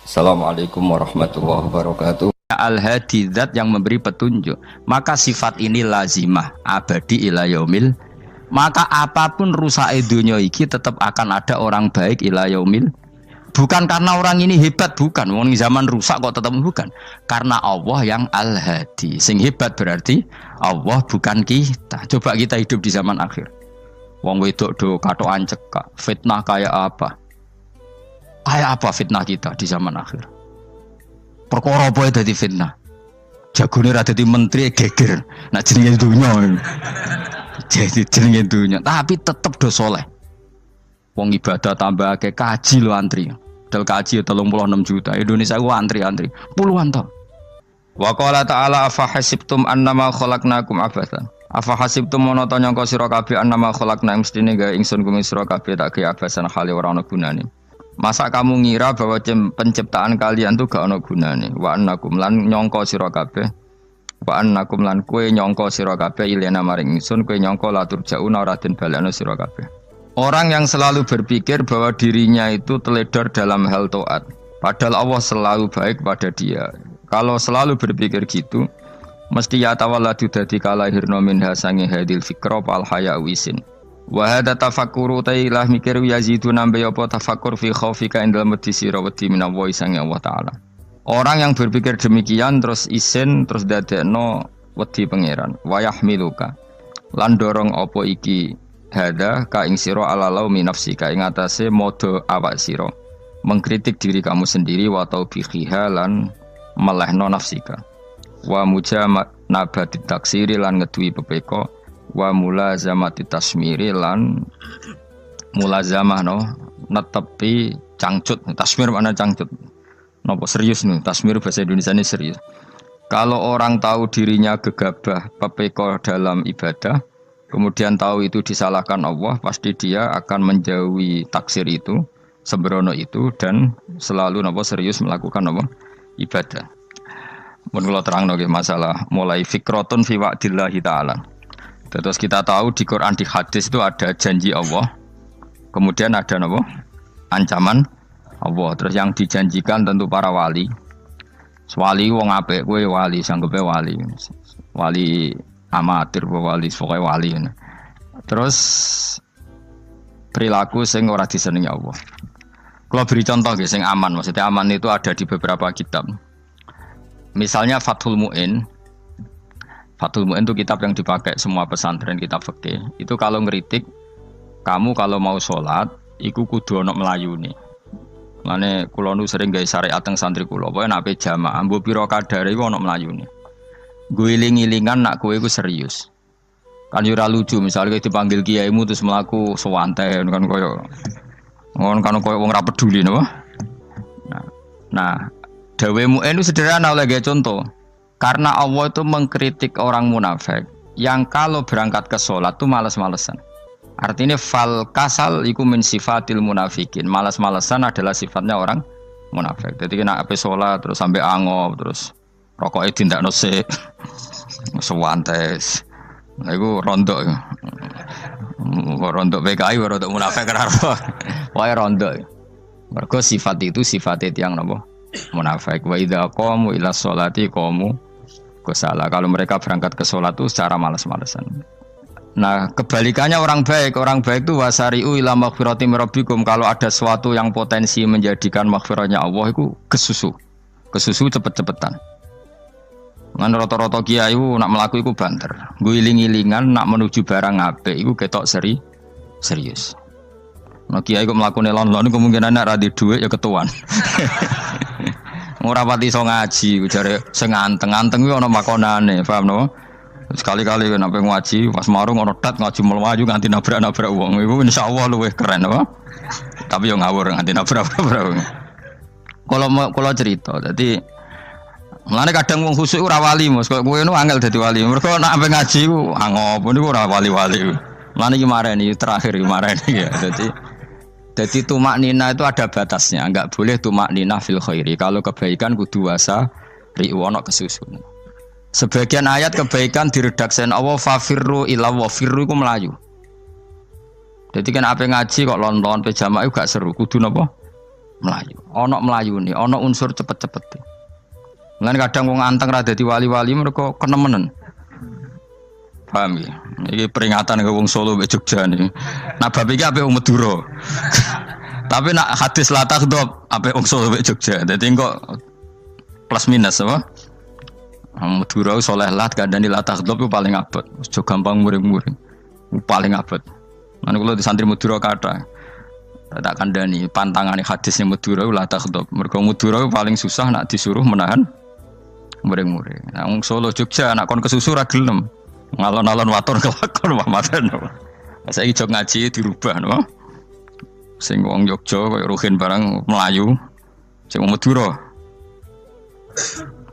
Assalamualaikum warahmatullahi wabarakatuh. Al-hadi zat yang memberi petunjuk, maka sifat ini lazimah abadi ila yaumil, maka apapun rusak dunia iki tetap akan ada orang baik ila yaumil. Bukan karena orang ini hebat, bukan. Wong zaman rusak kok tetap bukan. Karena Allah yang al-hadi. Sing hebat berarti Allah, bukan kita. Coba kita hidup di zaman akhir. Wong wedok do katokan cekak, fitnah kayak apa? Kayak apa fitnah kita di zaman akhir? Perkara apa dadi fitnah? Jagone ra dadi menteri geger. Nak jenenge dunya. Jadi jenenge dunya, tapi tetep do saleh. Wong ibadah tambah akeh, kaji lo antri. Dal kaji 36 juta. Indonesia ku antri-antri puluhan tahun. Wa qala ta'ala afa hasibtum annama khalaqnakum abatsan. Afa hasibtum monoto nyangka sira kabeh annama khalaqna mestine gawe ingsun kuwi sira kabeh tak gawe abasan hale ora ana gunane. Masa kamu ngira bahwa penciptaan kalian tuh gak ada gunanya? Wa annakum lan nyongko sira kabeh. Wa annakum lan kowe nyongko sira kabeh ilena maring ingsun kowe nyongko latur jauna ora den balekno sira kabeh. Orang yang selalu berpikir bahwa dirinya itu teledor dalam hal taat, padahal Allah selalu baik pada dia. Kalau selalu berpikir gitu, mesti ya tawalladu dadi kalahirna minha sange hadil fikra fal haya wisin. Wa hadza tafakkuru tailah mikir yazidu nambah apa tafakkur fi khaufika indal mati sira wedi minallahi sang Allah taala. Orang yang berpikir demikian terus isin terus dadekno wedi pangeran. Wa yahmiluka lan dorong apa iki hadza ka ing sira ala laumi nafsika ing atase modo awak sira mengkritik diri kamu sendiri wa taubihiha lan melehno nafsika. Wa mujama nabati taksiri lan ngeduwi pepeko wa mulazamati tasmiri lan mulazamah netepi cangcut. Tasmir mana cangcut? Napa serius nih? Tasmir bahasa Indonesia ini serius. Kalau orang tahu dirinya gegabah pepeko dalam ibadah, kemudian tahu itu disalahkan Allah, pasti dia akan menjauhi taksir itu, sembrono itu, dan selalu serius melakukan ibadah. Mun kula terangno nggih masalah mulai fikrotun fi wa'dillahi ta'ala. Terus kita tahu di Quran, di hadis itu ada janji Allah, kemudian ada ancaman Allah. Terus yang dijanjikan tentu para wali. Wali wong apik kowe wali, sanggepe wali. Wali amatir wali, pokoke wali. Terus perilaku sing ora disenengi Allah. Kalau beri contoh nggih sing aman, maksudnya aman itu ada di beberapa kitab. Misalnya Fathul Mu'in. Fathul Mu'in itu kitab yang dipakai semua pesantren, kitab fikih. Itu kalau ngeritik, kamu kalau mau sholat, iku kudu ono melayune. Lane kula nu sering gawe syariat teng santri kula, pokoke nek ape jamaah, mbok pira kadare iku ono melayune. Guling-gilingan nak kowe iku serius. Kan yo ora lucu, misalnya dipanggil kiaimu terus mlaku sewantai kan koyo wong ora peduli napa. Nah, dawe Mu'in itu sederhana oleh gawe contoh. Karena Allah itu mengkritik orang munafik yang kalau berangkat ke sholat itu malas-malesan. Artinya fal kasal iku min sifatil munafikin. Malas-malesan adalah sifatnya orang munafik. Jadi kena ape sholat terus sampai angop terus rokoknya tindak nosek sewantes. Nah itu rondok. Rondok PKI rondok munafik kenapa? Wah rondok. Mergo sifat itu sifatnya yang napa? Munafik. Wa idza qamu ila sholati qamu salah. Kalau mereka berangkat ke sholat itu secara malas-malasan. Nah kebalikannya orang baik itu wasari'u ila maghfirati mirabbikum. Kalau ada sesuatu yang potensi menjadikan maghfirahnya Allah itu kesusu cepet-cepetan. Ngan rata-rata kiai itu nak melaku itu banter. Guling-gilingan nak menuju barang apik itu ketok serius. Nah kiai itu melakukan lon-lon kemungkinan nak radi duit ya ketuan. Ora pati iso ngaji, jare sing anteng-anteng kuwi ana makonane, paham no? Sekali-kali nek ngaji, pas marung ana tat ngaji mlayu nganti nabrak-nabrak wong. Iku insyaallah luwih keren apa? Tapi yo ngawur nganti nabrak-nabrak wong. Kalau cerita, dadi mulane kadang wong khusuk ora wali, Mas. Kowe ngono angel dadi wali. Mergo nek ampe ngaji ku angop niku ora wali-wali. Mulane iki mareni terakhir iki mareni ya. Jadi tumak nina itu ada batasnya, enggak boleh tumak nina fil khairi. Kalau kebaikan kudu wasa ri'wono kesusun. Sebagian ayat kebaikan diredaksikan Allah fafirru ila wa firru iku melayu. Jadi kan apa ngaji kok lon-lon pe jamaah gak seru, kudu napa? Melayu. Ono melayune, ono unsur cepet-cepet. Lan kadang wong anteng ra dadi wali-wali mereka kenemenen. Paham ya? Ini peringatan ke wong Solo mbek Jogja nih. Nah bab iki apik wong Madura. Tapi nak hadis la takhdhab apik wong Solo mbek Jogja. Dadi kok plus minus apa? Madura soleh lah kandhani la takhdhab ku paling abot. Aja gampang muring-muring. Paling abot. Lan kula di santri Madura kathah. Tak kandhani pantangane hadisnya Madura la takhdhab. Mergo Madura paling susah nak disuruh menahan muring-muring. Nah wong Solo Jogja nak kon kesusu ra gelem. Ngalon-alon waton kelakon Muhammadan. Saiki jog ngaji dirubah no. Sing wong Jogja kaya Ruhin barang Melayu. Sing wong Madura.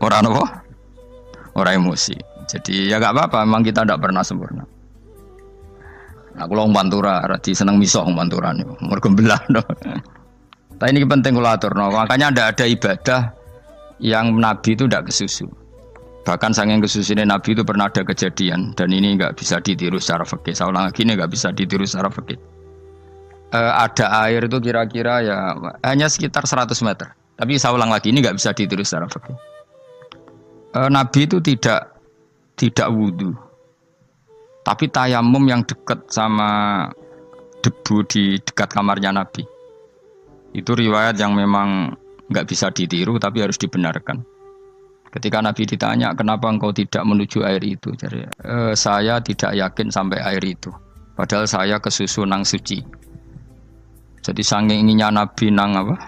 Ora napa? Ora emosi. Jadi ya enggak apa-apa, memang kita tidak pernah sempurna. Aku wong Pantura, radi seneng misah wong Pantura niku. Mergo belah no. Tapi ini penting kula aturno. Makanya ada ibadah yang Nabi itu tidak kesusu. Bahkan saking kesusunya Nabi itu pernah ada kejadian dan ini nggak bisa ditiru secara fikih. Saya ulang lagi ini nggak bisa ditiru secara fikih. Ada air itu kira-kira ya hanya sekitar 100 meter. Tapi saya ulang lagi ini nggak bisa ditiru secara fikih. Nabi itu tidak wudu, tapi tayamum yang dekat sama debu di dekat kamarnya Nabi. Itu riwayat yang memang nggak bisa ditiru tapi harus dibenarkan. Ketika Nabi ditanya, kenapa engkau tidak menuju air itu? Jadi, saya tidak yakin sampai air itu. Padahal saya kesusu nang suci. Jadi saking inginnya Nabi nang apa?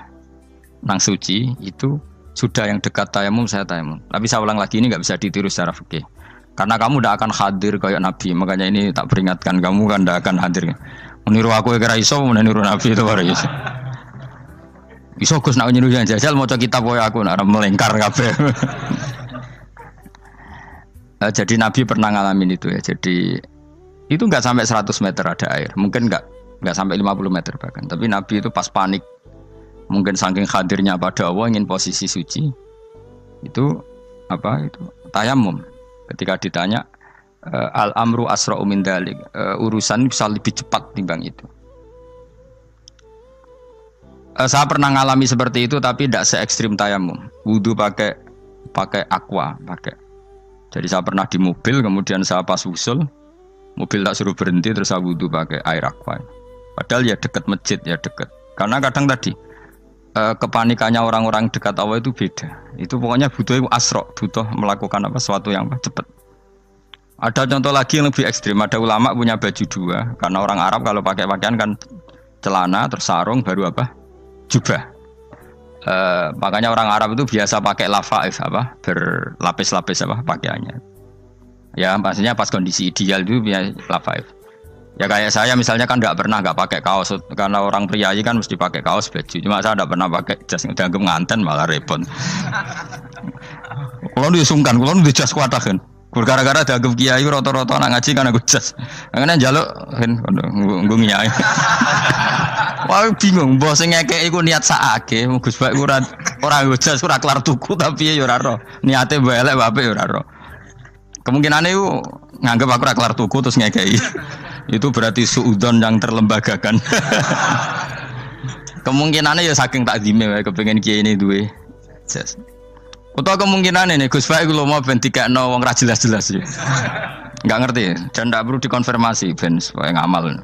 Nang suci itu sudah yang dekat tayamum saya tayamum. Tapi saya ulang lagi ini nggak bisa ditiru secara fikih. Karena kamu tidak akan hadir kayak Nabi. Makanya ini tak peringatkan kamu kan tidak akan hadir. Meniru aku kira iso, meniru Nabi itu baru iso. Iso Gus nak nyuruh yang jajal maca kitab koyo aku nak melengkar kabeh. Jadi Nabi pernah ngalamin itu ya. Jadi itu enggak sampai 100 meter ada air. Mungkin enggak sampai 50 meter bahkan. Tapi Nabi itu pas panik. Mungkin saking hadirnya pada Allah ingin posisi suci. Itu apa itu? Tayamum. Ketika ditanya al-amru asra'u min dzalik. Urusan bisa lebih cepat timbang itu. Saya pernah ngalami seperti itu tapi tidak se ekstrim tayamum. Wudu pakai aqua, pakai. Jadi saya pernah di mobil kemudian saya pas usul, mobil tak suruh berhenti terus saya wudu pakai air aqua. Padahal ya dekat masjid ya dekat. Karena kadang tadi kepanikannya orang-orang dekat Allah itu beda. Itu pokoknya butuh asro, butuh melakukan apa sesuatu yang cepat. Ada contoh lagi yang lebih ekstrim. Ada ulama punya baju dua karena orang Arab kalau pakai pakaian kan celana terus sarung baru apa? Jubah. Makanya orang Arab itu biasa pakai lafaif apa berlapis-lapis apa pakaiannya. Ya maksudnya pas kondisi ideal itu biasa lafaif. Ya kayak saya misalnya kan nggak pakai kaos karena orang priayi kan mesti pakai kaos baju. Cuma saya tidak pernah pakai jas udah nganten malah repot. Kalau disungkan, kalau dijas kuatakan. Gara-gara dianggap kiai rata-rata anak ngaji kan aku jas. Karena jaluk kan nggo nyai. Wah bingung, bos sing ngekeki iku niat sakake, Gus Bak ora nggo jas ora kelar tuku tapi ya ora ro. Niate mbok elek wae ya ora ro. Kemungkinane iku nganggep aku ora kelar tuku terus ngekeki. Itu berarti suudzon yang terlembagakan. Kemungkinannya ya saking takdime wae kepengin kiai ini duwe jas. Utawa kemungkinan ini Gus Baik lu mau ben dikekno wong ra jelas-jelas ya. Enggak ngerti dan enggak perlu dikonfirmasi ben supaya ngamal.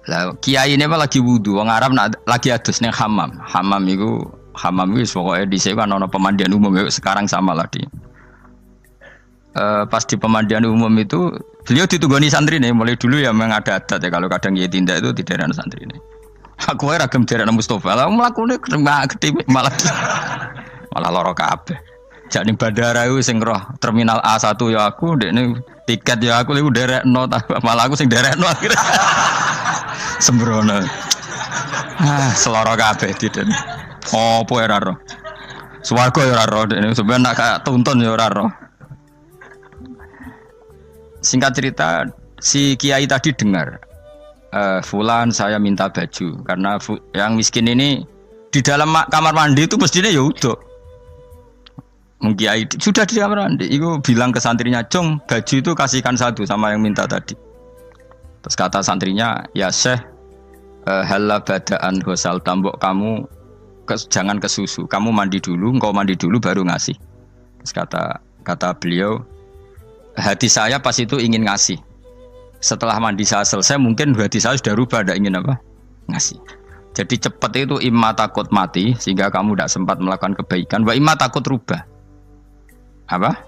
Lah kiai ini lagi wudu wong Arab lagi adus ning hammam. Hammam iku pokoke dhisik kan ana pemandian umum sekarang sama lah di. Pas di pemandian umum itu beliau ditunggoni santri nih mulai dulu ya memang ada adat ya kalau kadang kiai tindak itu tidak ada santri nih. Aku ora gem derek Mustofa lah mlakune gede malah loro kabeh. Jak ning bandara iku sing roh terminal A1 ya aku, ndekne tiket ya aku iku derekno malah aku sing derekno akhire. Sembrono. Seloro kabeh diden. Opo ora roh. Swarga ya ora roh ndekne sampeyan nak kayak tuntun ya ora roh. Singkat cerita si kiai tadi dengar fulan saya minta baju karena yang miskin ini di dalam kamar mandi itu mestinya ya udah. Kiai sudah di kamar mandi, itu bilang ke santrinya, "Jong, baju itu kasihkan satu sama yang minta tadi." Terus kata santrinya, "Ya Syekh, Halla badaan hosal tambok kamu jangan ke susu. Kamu mandi dulu, engkau mandi dulu baru ngasih. Terus kata beliau, hati saya pas itu ingin ngasih. Setelah mandi saya selesai, mungkin hati saya sudah rubah, tidak ingin apa? Ngasih. Jadi cepat itu imma takut mati, sehingga kamu tidak sempat melakukan kebaikan. Wa imma takut rubah. Apa?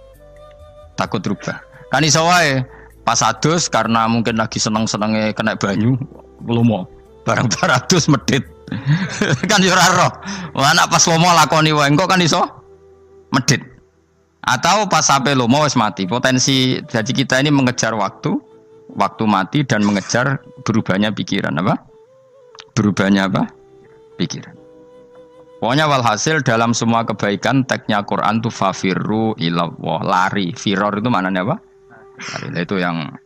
Takut rubah. Kan iso wae pas adus karena mungkin lagi seneng-senenge kena banyu, lomo. Barang 200 medit. Kan yo ora roh. Anak pas lomo lakoni wae engko kan iso medit. Atau pas sampai lomo wis mati. Potensi jadi kita ini mengejar waktu mati dan mengejar berubahnya pikiran apa? Berubahnya apa? Pikiran. Pokoknya walhasil dalam semua kebaikan teksnya Quran tuh fafirru ilallah, lari. Firor itu maknanya apa? Lari. Itu yang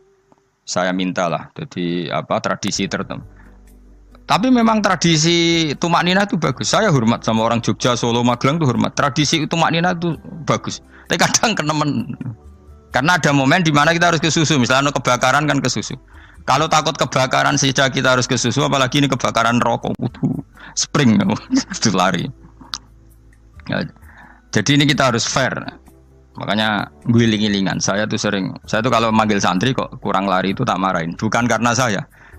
saya minta lah. Jadi apa tradisi tertentu. Tapi memang tradisi tumak nina itu bagus. Saya hormat sama orang Jogja, Solo, Magelang itu hormat. Tradisi tumak nina itu bagus. Tapi kadang kenemen. Karena ada momen di mana kita harus ke susu. Misalnya kebakaran kan ke susu. Kalau takut kebakaran saja kita harus ke susu, apalagi ini kebakaran rokok, spring, itu lari. Ya, jadi ini kita harus fair. Makanya guling-gilingan. Saya tuh kalau manggil santri kok kurang lari itu tak marahin. Bukan karena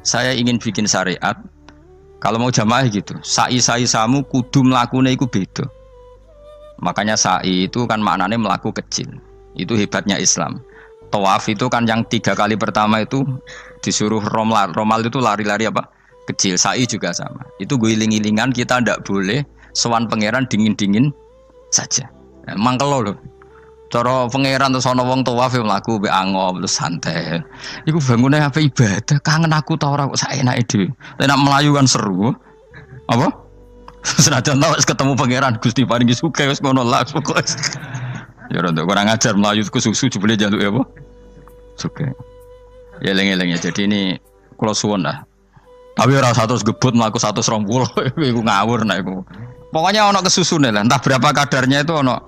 saya ingin bikin syariat. Kalau mau jamaah gitu, sa'i samu kudu mlakune iku beda. Makanya sa'i itu kan maknanya melaku kecil. Itu hebatnya Islam. Tawaf itu kan yang 3 kali pertama itu disuruh romal itu lari-lari apa? Kecil. Sa'i juga sama. Itu guling-gilingan kita ndak boleh sowan pangeran dingin-dingin saja. Mangkel lho. Cara pangeran terus ana wong tawaf mlaku mbek angop terus santai. Iku bangune apa ibadah? Kangen aku ta ora kok saenake dhewe. Nek melayu kan seru. Apa? Senajan tau ketemu pangeran Gusti paringi sugih wis ngono lah pokoke. Ya ora kurang ajar melayu ku susu jebule njaluk ya apa? Sugih. Ya eling-eling ya. Jadi ini kula suwun lah. Tapi ora 100 gebut mlaku 120 iku ngawur nek iku. Pokoknya ana kesusune lah, entah berapa kadarnya itu ana.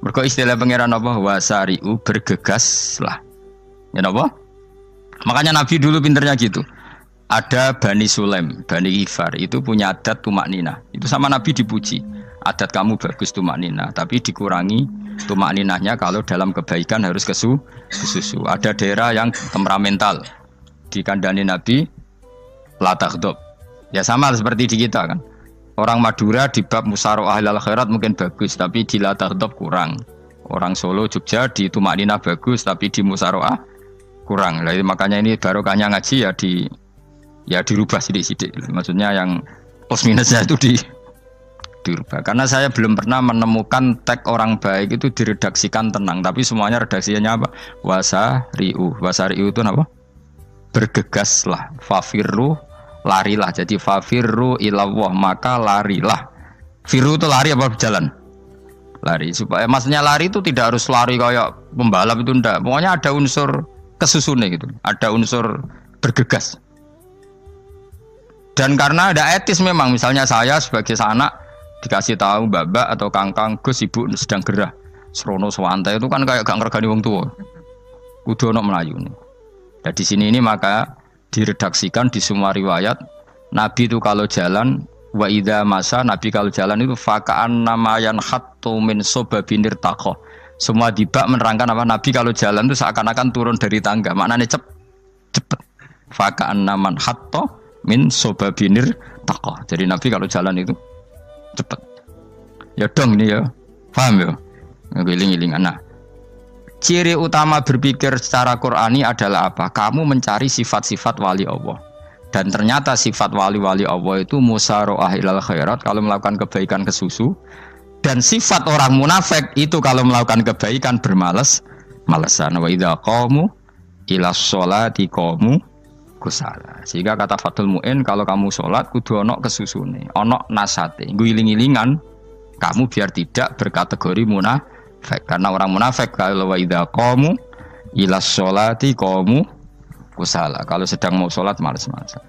Mergo istilah pangeran apa wasari'u bergegas lah. Ya napa? Makanya Nabi dulu pinternya gitu. Ada Bani Sulaim, Bani Ghifar itu punya adat tumak nina. Itu sama Nabi dipuji. Adat kamu bagus tumak nina, tapi dikurangi tumak ninahnya kalau dalam kebaikan harus ke susu. Ada daerah yang temperamental. Dikandani Nabi la taghdab. Ya sama seperti di kita kan. Orang Madura di bab musyawarah ahlal khairat mungkin bagus, tapi di la taghdab kurang. Orang Solo, Jogja di tumak ninah bagus, tapi di musyawarah kurang. Nah, makanya ini barokahnya ngaji ya dirubah sidik-sidik. Maksudnya yang plus minusnya itu dirubah. Karena saya belum pernah menemukan tag orang baik itu diredaksikan tenang, tapi semuanya redaksinya apa? Wasari'u. Wasari'u itu apa? Bergegaslah. Fafirru, larilah. Jadi fafirru ilallah, maka larilah. Firu itu lari apa berjalan? Lari. Supaya maksudnya lari itu tidak harus lari kayak pembalap itu enggak. Pokoknya ada unsur kesusune gitu. Ada unsur bergegas. Dan karena ada etis memang, misalnya saya sebagai anak dikasih tahu babak atau kangkang Gus ibu sedang gerah serono sewantai itu kan kayak gak ngergani wong tua. Kudu ono Melayu nih. Nah di sini ini maka diredaksikan di semua riwayat Nabi itu kalau jalan wa idza masa Nabi kalau jalan itu fakaan namayan khattu min sobabinir taqo. Semua dibak menerangkan apa Nabi kalau jalan itu seakan-akan turun dari tangga. Maknanya cepet. Fakaan naman khattu min sobabinir taqo. Jadi Nabi kalau jalan itu cepet. Ya dong ini ya. Paham ya? Ngiling-ngilingan. Nah, ciri utama berpikir secara Qur'ani adalah apa? Kamu mencari sifat-sifat wali Allah. Dan ternyata sifat wali-wali Allah itu musyaroah ilal khairat kalau melakukan kebaikan ke susu. Dan sifat orang munafik itu kalau melakukan kebaikan bermales-malesan. Wa idza qamu ilas sholati qamu kusala. Sehingga kata Fathul Mu'in kalau kamu sholat kudu ono kesusune, ono nasate. Guling-gilingan kamu biar tidak berkategori munafik. Karena orang munafik kalau wa idza qamu ilas sholati qamu kusala. Kalau sedang mau sholat malas-malasan.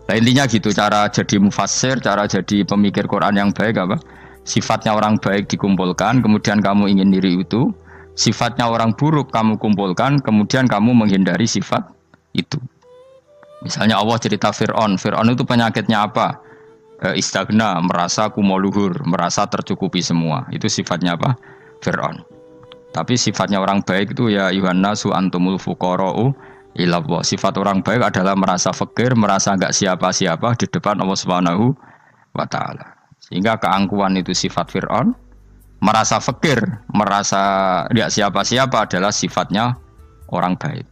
Nah intinya gitu cara jadi mufassir, cara jadi pemikir Quran yang baik apa? Sifatnya orang baik dikumpulkan, kemudian kamu ingin diri itu. Sifatnya orang buruk kamu kumpulkan, kemudian kamu menghindari sifat itu. Misalnya Allah cerita Fir'aun. Fir'aun itu penyakitnya apa? Istagna, merasa kumoluhur, merasa tercukupi semua. Itu sifatnya apa? Fir'aun. Tapi sifatnya orang baik itu ya Yuhannasu antumul fuqara'u ilallah. Sifat orang baik adalah merasa fakir, merasa enggak siapa-siapa di depan Allah Subhanahu wa taala. Sehingga keangkuhan itu sifat Fir'aun, merasa fakir, merasa enggak siapa-siapa adalah sifatnya orang baik.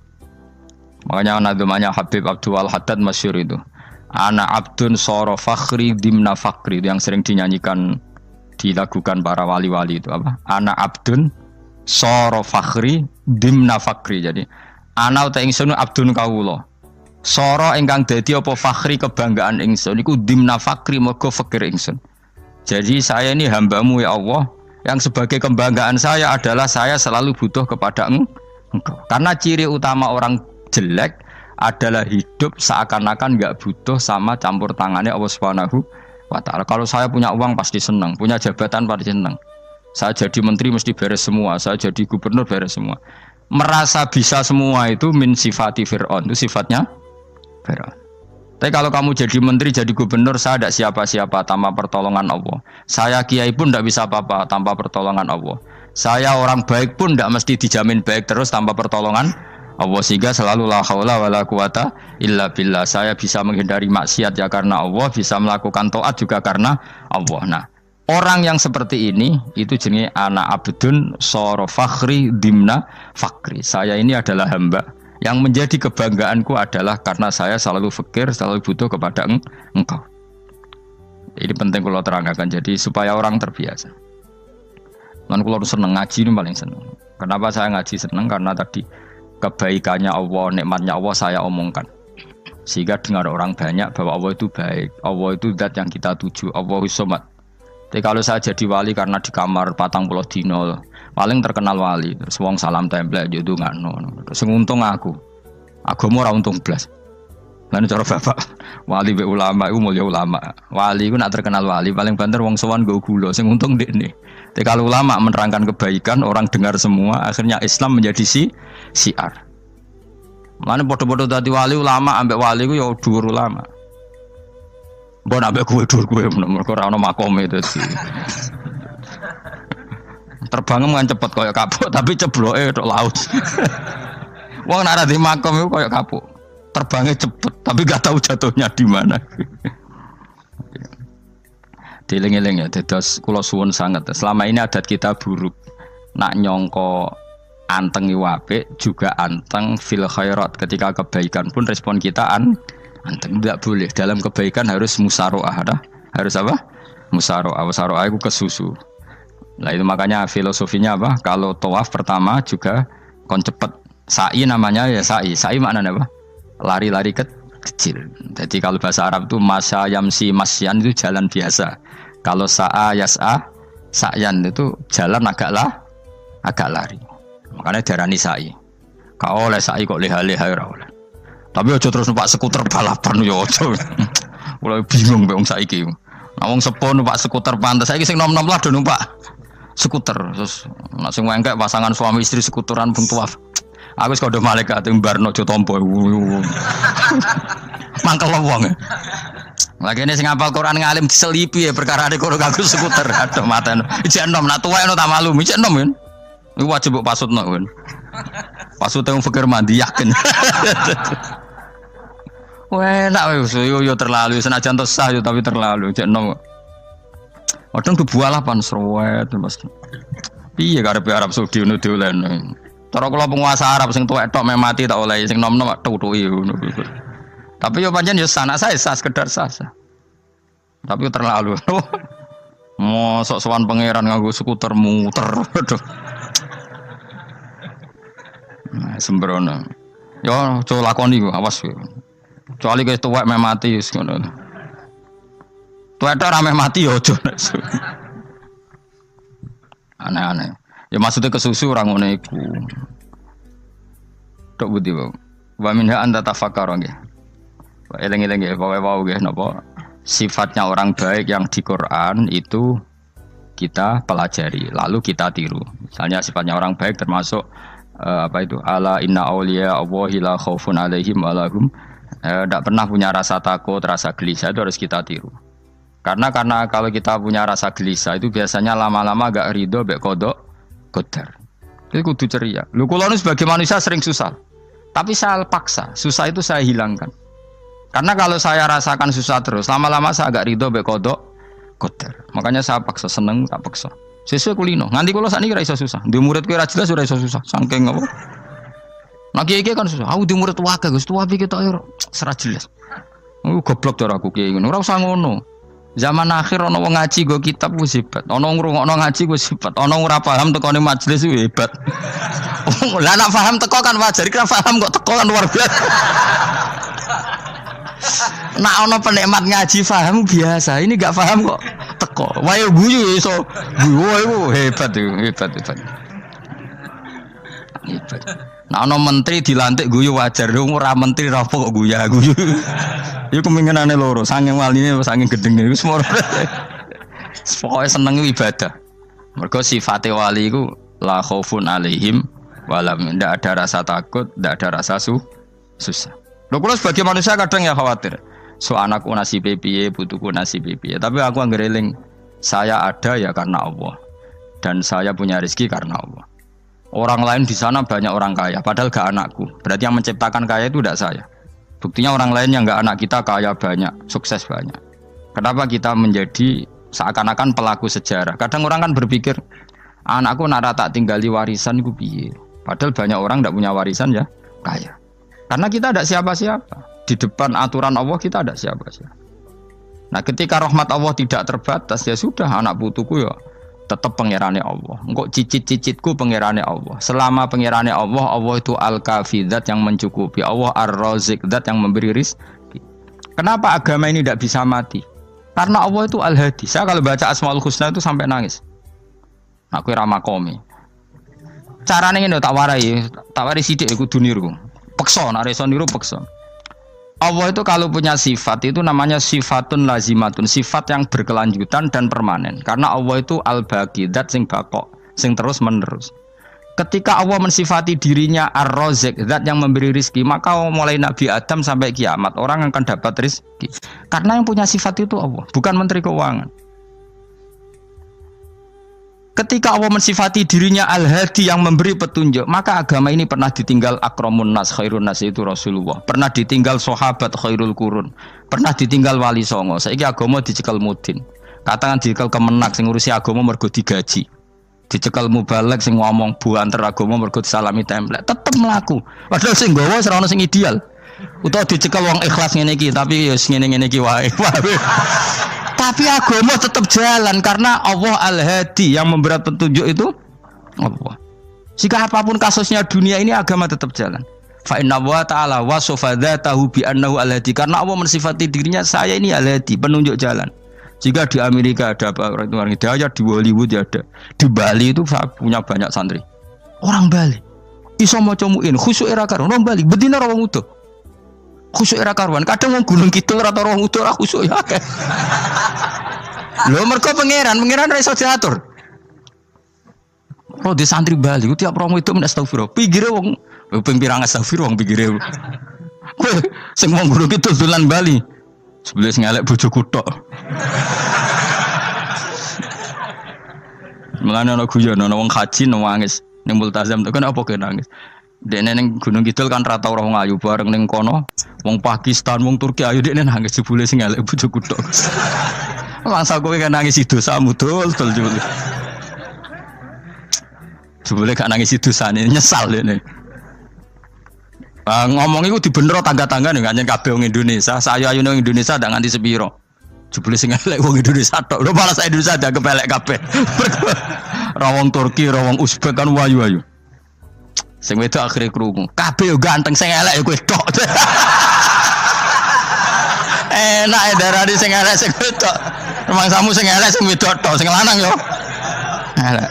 Makanya nadumanya Habib Abdul Haddad masyhur itu. Ana abdun soro fakhri dimna fakri, itu yang sering dinyanyikan dilakukan para wali-wali itu apa? Ana abdun soro fakhri dimna fakri. Jadi ana uta ingsun abdun kawula. Soro ingkang dadi apa fakhri kebanggaan ingsun iku dimna fakri mergo fakir ingsun. Jadi saya ini hambamu ya Allah, yang sebagai kebanggaan saya adalah saya selalu butuh kepada Engkau. Karena ciri utama orang jelek adalah hidup seakan-akan enggak butuh sama campur tangannya Allah Subhanahu wa taala. Kalau saya punya uang pasti senang, punya jabatan pasti senang. Saya jadi menteri mesti beres semua, saya jadi gubernur beres semua. Merasa bisa semua itu min sifati Fir'aun, itu sifatnya Fir'aun. Tapi kalau kamu jadi menteri, jadi gubernur, saya tidak siapa-siapa tanpa pertolongan Allah. Saya kiai pun tidak bisa apa-apa tanpa pertolongan Allah. Saya orang baik pun tidak mesti dijamin baik terus tanpa pertolongan Allah. Sehingga selalu la haula wala quwata illa billah. Saya bisa menghindari maksiat ya karena Allah, bisa melakukan taat juga karena Allah. Nah, orang yang seperti ini itu jenis ana abdun soro fakhri dimna fakri. Saya ini adalah hamba yang menjadi kebanggaanku adalah karena saya selalu fakir, selalu butuh kepada Engkau. Ini penting kalau terangkan, jadi supaya orang terbiasa. Dan kalau seneng ngaji ini paling seneng. Kenapa saya ngaji seneng? Karena tadi kebaikannya Allah, nikmatnya Allah saya omongkan. Sehingga dengar orang banyak bahwa Allah itu baik, Allah itu zat yang kita tuju, Allahus Somad. Tapi kalau saya jadi wali karena di kamar 40 dino, paling terkenal wali, terus wong salam template yo ndongakno. Terus untung aku ora untung blas. Lan cara bapak wali be ulama iku mulya ulama. Wali iku nak terkenal wali paling banter wong sowan nggo gula, sing untung ndekne. Tapi kalau ulama menerangkan kebaikan, orang dengar semua, akhirnya Islam menjadi siar. Mana bodoh-bodoh dadi wali ulama ambek wali iku ya dhuwur ulama. Mbok ambek kowe dhuwur kowe mergo ora ono makome dadi. Terbang kan cepet koyo kapuk tapi cebloke tok laut. Wong nek ora di makom iku koyo kapuk. Terbangnya cepet tapi gak tahu jatuhnya di mana. Dieling-eling ya, dados kula suwun sangat. Selama ini adat kita buruk. Nak nyongko anteng apik juga anteng fil khairat. Ketika kebaikan pun respon kita anteng, tidak boleh. Dalam kebaikan harus musaroah, harus apa? Musaroah. Musaroah itu kesusu. Nah itu makanya filosofinya apa? Kalau tawaf pertama juga kon cepet. Sa'i namanya ya sa'i. Sa'i maknanya apa? Lari-lari kecil. Jadi kalau bahasa Arab itu masya yamsi masyan itu jalan biasa. Kalau sa'a yas'a sa'yan itu jalan agak lari. Makanya darani sa'i. Kau oleh sa'i kok leha-leha ora oleh. Tapi aja terus numpak skuter balapan yo aja. Mulai bingung mbek wong saiki. Nah wong sepo numpak skuter pantes. Saiki sing nom-nom lah do numpak skuter. Terus nek sing wengkek pasangan suami istri skuteran pun tuaf. Aku wis kodho malaikat mbarno aja tampa. Mangkel wong. Lagi ini sing hafal Quran ngalim diselipi ya perkara ade kono kanggo skuter. Aduh maten. Ijek enom nak tuwek tak malu. Ijek enom kan. Iku wajib mbok pasutno kan. Pasute wong fikir mandi yakin. Wah, enak wis yo terlalu senajan to sah yo tapi terlalu. Ijek enom. Odong kebualah pan srowet mesti. Piye karepe Arab Saudi ngono dolen. Cara kula penguasa Arab sing tuwek tok mati tak oleh sing nom-nom tutuki ngono. Tapi yo pancen yo anak saya sah sekedar sah. Tapi yo terlalu. Mosok sowan pangeran nganggo skuter muter. Aduh. Nah, sembrono. Yo coba lakoni ku awas kowe. Kecuali kowe tuwek mati wis ngono. Tuwek tok rame mati yo aja. Aneh-aneh. Ya maksudnya kesusu orang ngono iku. Tok budi wae. Wa minha anta tafakkar nggih. Eleng-eleng nggih pokoke wau nggih napa sifatnya orang baik yang di Quran itu kita pelajari lalu kita tiru. Misalnya sifatnya orang baik termasuk apa itu ala inna auliya Allahi la khaufun alaihim wa lahum Tidak pernah punya rasa takut, rasa gelisah itu harus kita tiru. Karena kalau kita punya rasa gelisah itu biasanya lama-lama agak ridho, bek kodok, kodar. Itu kudu ceria. Lu kalau sebagai manusia sering susah, tapi saya paksa, susah itu saya hilangkan. Karena kalau saya rasakan susah terus, lama-lama saya agak ridho, bek kodok, kodar. Makanya saya paksa, seneng tak paksa. Sesuai kulino. Nganti kalau saat ini kira iso susah. Di murid kira jelas sudah iso susah. Sangking apa? Nah kiai kan susah. Aku di murid wae Gus, tua pikir tak ora serat jelas. Goblok cara aku kiai ngono. Ora usah ngono. Zaman akhir ana wong ngaji go kitab wis hebat. Ana ngrungokno ngaji wis hebat. Ana ora paham tekone majelis wis hebat. Lah nek paham teko kan wajar, kira paham kok teko kan luar biasa. Nak ana penikmat ngaji paham biasa. Ini enggak paham kok teko. Wae guyu iso. Guyu hebat itu, hebat. Hebat. Nah, ono menteri dilantik guyu wajar, dong ora menteri rapo kok guyu. Iku kemungkinane loro, saking waline saking gedenge iku semua. Pokoke seneng ibadah. Mergo sifate wali iku la khaufun alaihim walam, ndak ada rasa takut, ndak ada rasa susah. Lho kula sebagai manusia kadang ya khawatir. So anakku nasibe piye, putuku nasibe piye. Tapi aku anggereling saya ada ya karena Allah. Dan saya punya rezeki karena Allah. Orang lain di sana banyak orang kaya, padahal gak anakku. Berarti yang menciptakan kaya itu tidak saya. Buktinya orang lain yang gak anak kita kaya banyak, sukses banyak. Kenapa kita menjadi seakan-akan pelaku sejarah? Kadang orang kan berpikir, anakku nak tak tinggali warisan ku piye. Padahal banyak orang tidak punya warisan ya kaya. Karena kita tidak siapa-siapa. Di depan aturan Allah kita tidak siapa-siapa. Nah ketika rahmat Allah tidak terbatas ya sudah anak putuku ya tetap pangerane Allah. Engkau cicit-cicitku pangerane Allah. Selama pangerane Allah, Allah itu al-kafi, zat yang mencukupi. Allah ar-razik, zat yang memberi rizki. Kenapa agama ini tidak bisa mati? Karena Allah itu al-hadi. Saya kalau baca Asmaul Husna itu sampai nangis. Aku ramakomi. Caranya ini tak warai sidik aku duniru. Pekso, nareso niru pekso. Allah itu kalau punya sifat itu namanya sifatun lazimatun, sifat yang berkelanjutan dan permanen. Karena Allah itu al-baqi, zat sing bakok, sing terus menerus. Ketika Allah mensifati dirinya ar-razik, zat yang memberi rizki, maka mulai Nabi Adam sampai kiamat orang akan dapat rizki. Karena yang punya sifat itu Allah, bukan menteri keuangan. Ketika Allah mensifati dirinya al-hadi yang memberi petunjuk, maka agama ini pernah ditinggal akramun nas, khairun nas itu Rasulullah. Pernah ditinggal sahabat khairul qurun. Pernah ditinggal wali songo. Saiki agama dicekel mudin. Katakan dicekel kemenak sing ngurusi agama mergo digaji. Dicekel mubalek sing ngomong buanter agama mergo disalami template. Tetep mlaku. Padahal sing nggawa ora ono sing ideal. Utawa dicekel wong ikhlas ngene iki, tapi ya ngene-ngene iki wae. Tapi agama tetap jalan karena Allah al-hadi yang memberi petunjuk itu Allah. Jika apapun kasusnya dunia ini agama tetap jalan. Fa inna wa ta'ala wasafa dzatahu bi annahu al-hadi, karena Allah mensifati dirinya saya ini al-hadi, penunjuk jalan. Jika di Amerika ada orang hidayah, di Hollywood ada, di Bali itu saya punya banyak santri. Orang Bali iso maca muin khusyuk era karo orang Bali bedina wong utuh. Khusyuk era karuan, kadang wong Gunung Kidul ora roh utuh ora khusyuk ya akeh. Lho mergo pangeran ra iso diatur. Oh di santri Bali ku tiap romo itu men astagfirullah. Pikire wong ping pirang astagfirullah wong pikire. Kowe sing wong Gunung Kidul dolan Bali. Sebelum sing elek bojoku tok. Mulane ana guyon ana wong haji nangis ning multazam to kan apa ke nangis. Dene ning Gunung Kidul kan rata ora wong ayu bareng ning kono, wong Pakistan, wong Turki ayu dekne nangis jebule sing elek bojoku tok. Mangsa kowe kan nangis dosamu dul jebule. Jebule gak nangis dosane nyesal dekne. Ngomong iku dibenero tangga-tangga ning kanjen kabeh wong Indonesia, sayu-ayu nang Indonesia ndak nganti sepiro. Jebule sing elek wong Indonesia tok. Lho malah Indonesia ndak kepelek kabeh. Ra wong Turki, ra wong Uzbek kan wayu-ayu. Sing wedok akhire krungu. Kabeh yo ganteng sing elek yo kowe tok. Enak e darani sing elek sing wedok. Rumangsamu sing elek sing wedok tok, sing lanang yo. Elek.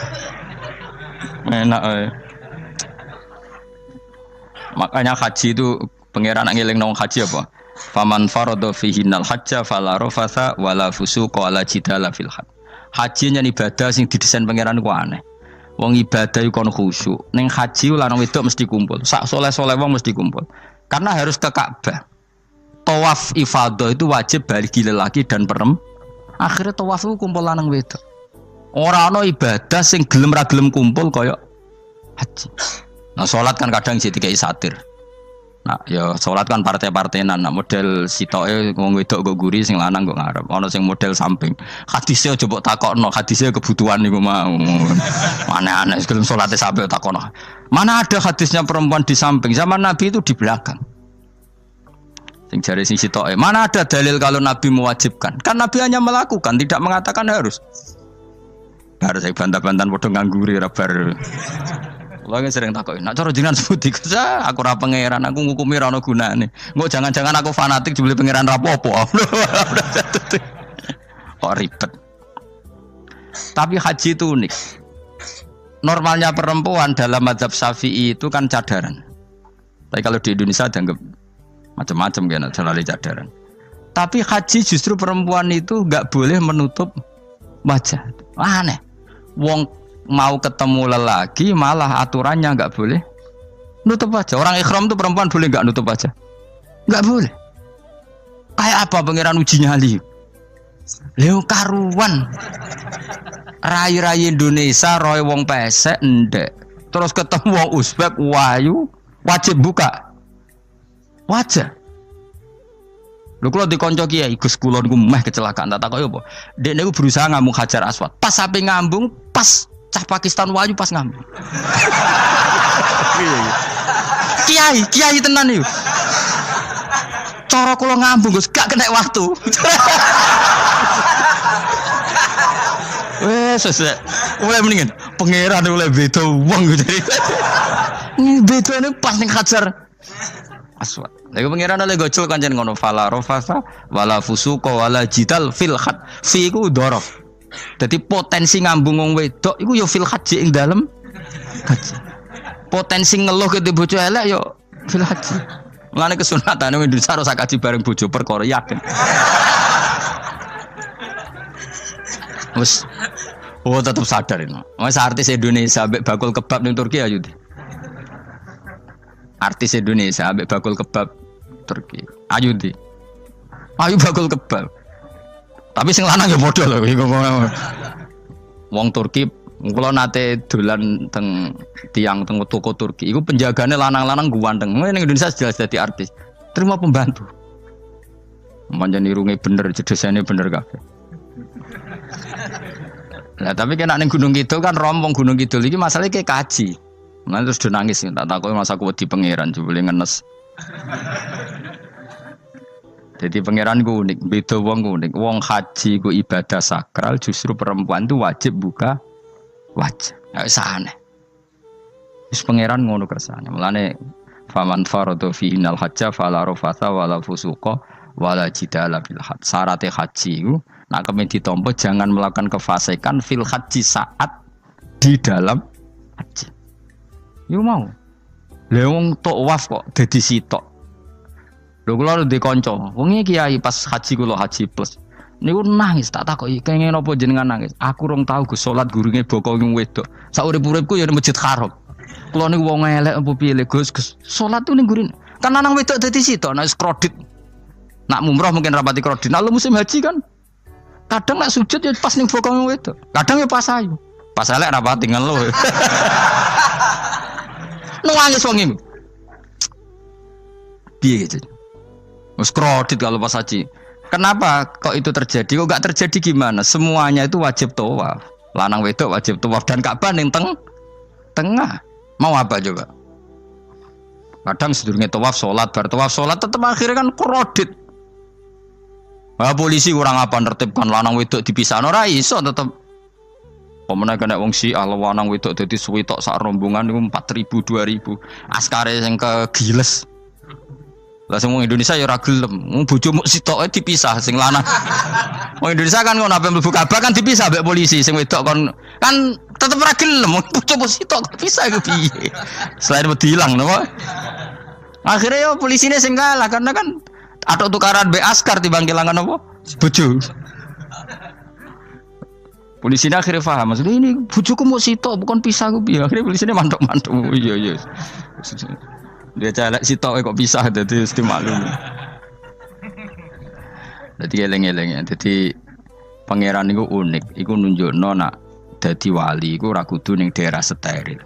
Enak ae. Makanya haji itu pangeran ngeling nang haji apa? Faman farada fihinal hajja fala rafatha wala fusuqa wala jidala fil hajj. Haji yen ibadah sing didesain pangeran ku aneh. Wong ibadah iku kon khusyuk. Ning haji lanang wedok mesti kumpul. Sak soleh-soleh wong mesti kumpul. Karena harus ke Ka'bah. tawaf ifadah itu wajib bagi lelaki dan perempuan. Akhirnya tawaf itu kumpul lanang wedok. Ora ana ibadah sing gelem ra gelem kumpul kaya haji. Nah salat kan kadang jadi kayak satir. Nah ya salat kan partai-partainan. Nah model sitoke wong wedok kok guri sing lanang kok ngarep. Ana sing model samping. Hadise aja mbok takokno, hadise kebutuhan niku mau. Aneh-aneh gelem salate sampe takokno. Mana ada hadisnya perempuan di samping? Zaman Nabi itu di belakang. Sing jare sing sitoke. Mana ada dalil kalau Nabi mewajibkan? Kan Nabi hanya melakukan, tidak mengatakan harus. Baru saya bantah-bantahan padha ngangguri ra bar. Kula kan sering takoki, "Nek cara jenengan sebuti aku ora pangeran, aku ngukumi ra ono gunane. Engko jangan-jangan aku fanatik dibeli pangeran ra apa-apa." Kok ribet. Tapi haji itu unik. Normalnya perempuan dalam mazhab Syafi'i itu kan cadaran. Tapi kalau di Indonesia dianggap macam-macam kan, selalu cadaran. Tapi haji justru perempuan itu nggak boleh menutup wajah. Aneh. Wong mau ketemu lelaki malah aturannya nggak boleh nutup wajah. Orang ikhram tuh perempuan boleh nggak nutup wajah? Nggak boleh. Kayak apa pangeran uji nyali? Leo karuan. Rai-rai Indonesia roy wong pesek ndek. Terus ketemu wong Uzbek wayu wajib buka wajah. Lho kula dikonco kiai Gus kula niku meh kecelakaan tak takoki apa. Dek niku berusaha ngambung Hajar Aswad. Pas sampe ngambung pas cah Pakistan wayu pas ngambung. Kiai tenan niku. Cara kula ngambung Gus gak kena waktu. Wes mulai mendingan pangeran mulai beda wong jadi. Bedane pas ning Hajar Aswad. Lagi pangeran oleh gocul kancen ngono fala rofasa wala fusuqa wala jidal fil khat. Fi iku dhorof. Dadi potensi ngambung wong wedok iku ya fil haji ing dalem haji. Potensi ngeluh ke bojo elek ya fil haji. Mulane kesunatane Indonesia ora kaji bareng bojo perkara yakin. Wes tetap sadar ini. Mas artis Indonesia ambek bakul kebab ning Turki ayo. Artis Indonesia ambek bakul kebab Turki. Ayo di. Ayo bakul kebab. Tapi sing lanang ya padha lho iku. Wong Turki kula nate dolan teng tiang teng toko Turki. Iku penjagane lanang-lanang guanteng. Ning Indonesia jelas dadi artis. Terima pembantu. Manjan irunge bener, jedesane bener kabeh. Lah tapi kena ning Gunung Kidul kan rombong Gunung Kidul iki masalahnya kayak kaji. Nah terus do nangis tak takoki masa aku wedi pangeran jebule ngenes. Jadi pangeran ku unik, beda wong ku unik. Wong haji ku ibadah sakral, justru perempuan itu wajib buka wajah. Ya wis aneh. Wis pangeran ngono kersane. Mulane faman faradu fi innal hajja fala rafatha wala fusuqa wala jidala bil hajj. Syarat haji ku nak kemen ditampa jangan melakukan kefasikan fil haji saat di dalam haji. Yo mau. Lha wong tawaf kok dadi sitok. Lho kula ndek kanca, wong iki kiai pas haji kula haji plus. Niku nangis tak takoki, kenging napa jenengan nangis? Aku rong tau Gus salat gurunge boko wong wedok. Sak urip-uripku ya Masjid Haram. Kula niku wong elek apa piye le Gus? Salat tuh ning gurine. Kan lanang wedok dadi sitok nek kredit. Nak mumrah mungkin rapati kredit. Nah musim haji kan kadang nak sujud ya pas ning boko wong wedok. Kadang ya pas ayu. Pas elek rapati ngeluh. Nangis wong iki. Piye gitu? Wes kredit kalau pas haji. Kenapa kok itu terjadi? Kok enggak terjadi gimana? Semuanya itu wajib tawaf. Lanang wedok wajib tawaf dan Ka'bah ning tengah. Mau apa coba? Kadang sedurunge tawaf salat, bar tawaf salat tetep akhirnya kan kredit. Ah polisi kurang apa nertibkan lanang wedok dipisahno ora iso tetep. Pemene kena wong Syiah lanang wedok dadi suwi tok sak rombongan niku 4.000 2.000. Askare sing kegiles. Lah semua Indonesia ya ora gelem. Bojomu sitoke dipisah sing lanang. Wong Indonesia kan ngono ape mlebu Ka'bah kan dipisah mbek polisi sing wedok kan tetep ora gelem. Bojomu sitok dipisah iku piye? Selain wedi ilang napa? Akhirnya ya polisine sing kalah karena kan ada tukaran mbek askar timbang kelangan apa? Bojo. Polisine akhirnya paham maksudnya ini bojoku mau sitok bukan pisah ku piye. Akhirnya polisine mantuk-mantuk. Iya. Dia celek sitok kok pisah dadi mesti maklum. Dadi eling-eling. Dadi pangeran iku unik, iku nunjukno nak dadi wali iku ora kudu ning daerah steril.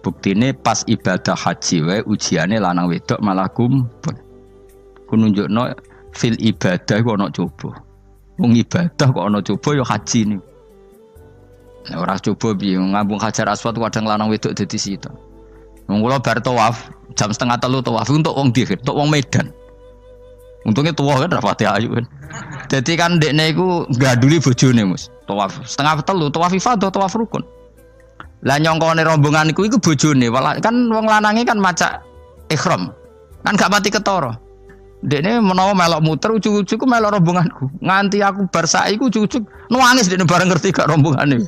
Buktine pas ibadah haji wae ujiane lanang wedok malah kumpul. Ku nunjukno fil ibadah iku ana coba. Wong ibadah kok ana coba ya haji niku. Nek ora coba piye ngambung Hajar Aswad kadang lanang wedok dadi sita. Wong kula bar tawaf jam 2:30 tawaf untuk wong ndi, untuk wong Medan. Untungnya tua kan rapati ayu kan. Jadi kan dekne iku gaduli bojone Mus. Tawaf 2:30 tawaf ifadah tawaf rukun. Lah nyongkone rombongan iku bojone, kan wong lanange kan macak ihram. Kan gak pati ketara. Dekne menawa melok muter ujug-ujug ku melok rombonganku. Nganti aku bar saiki ku ujug-ujug nangis dekne bareng ngerti gak rombongane.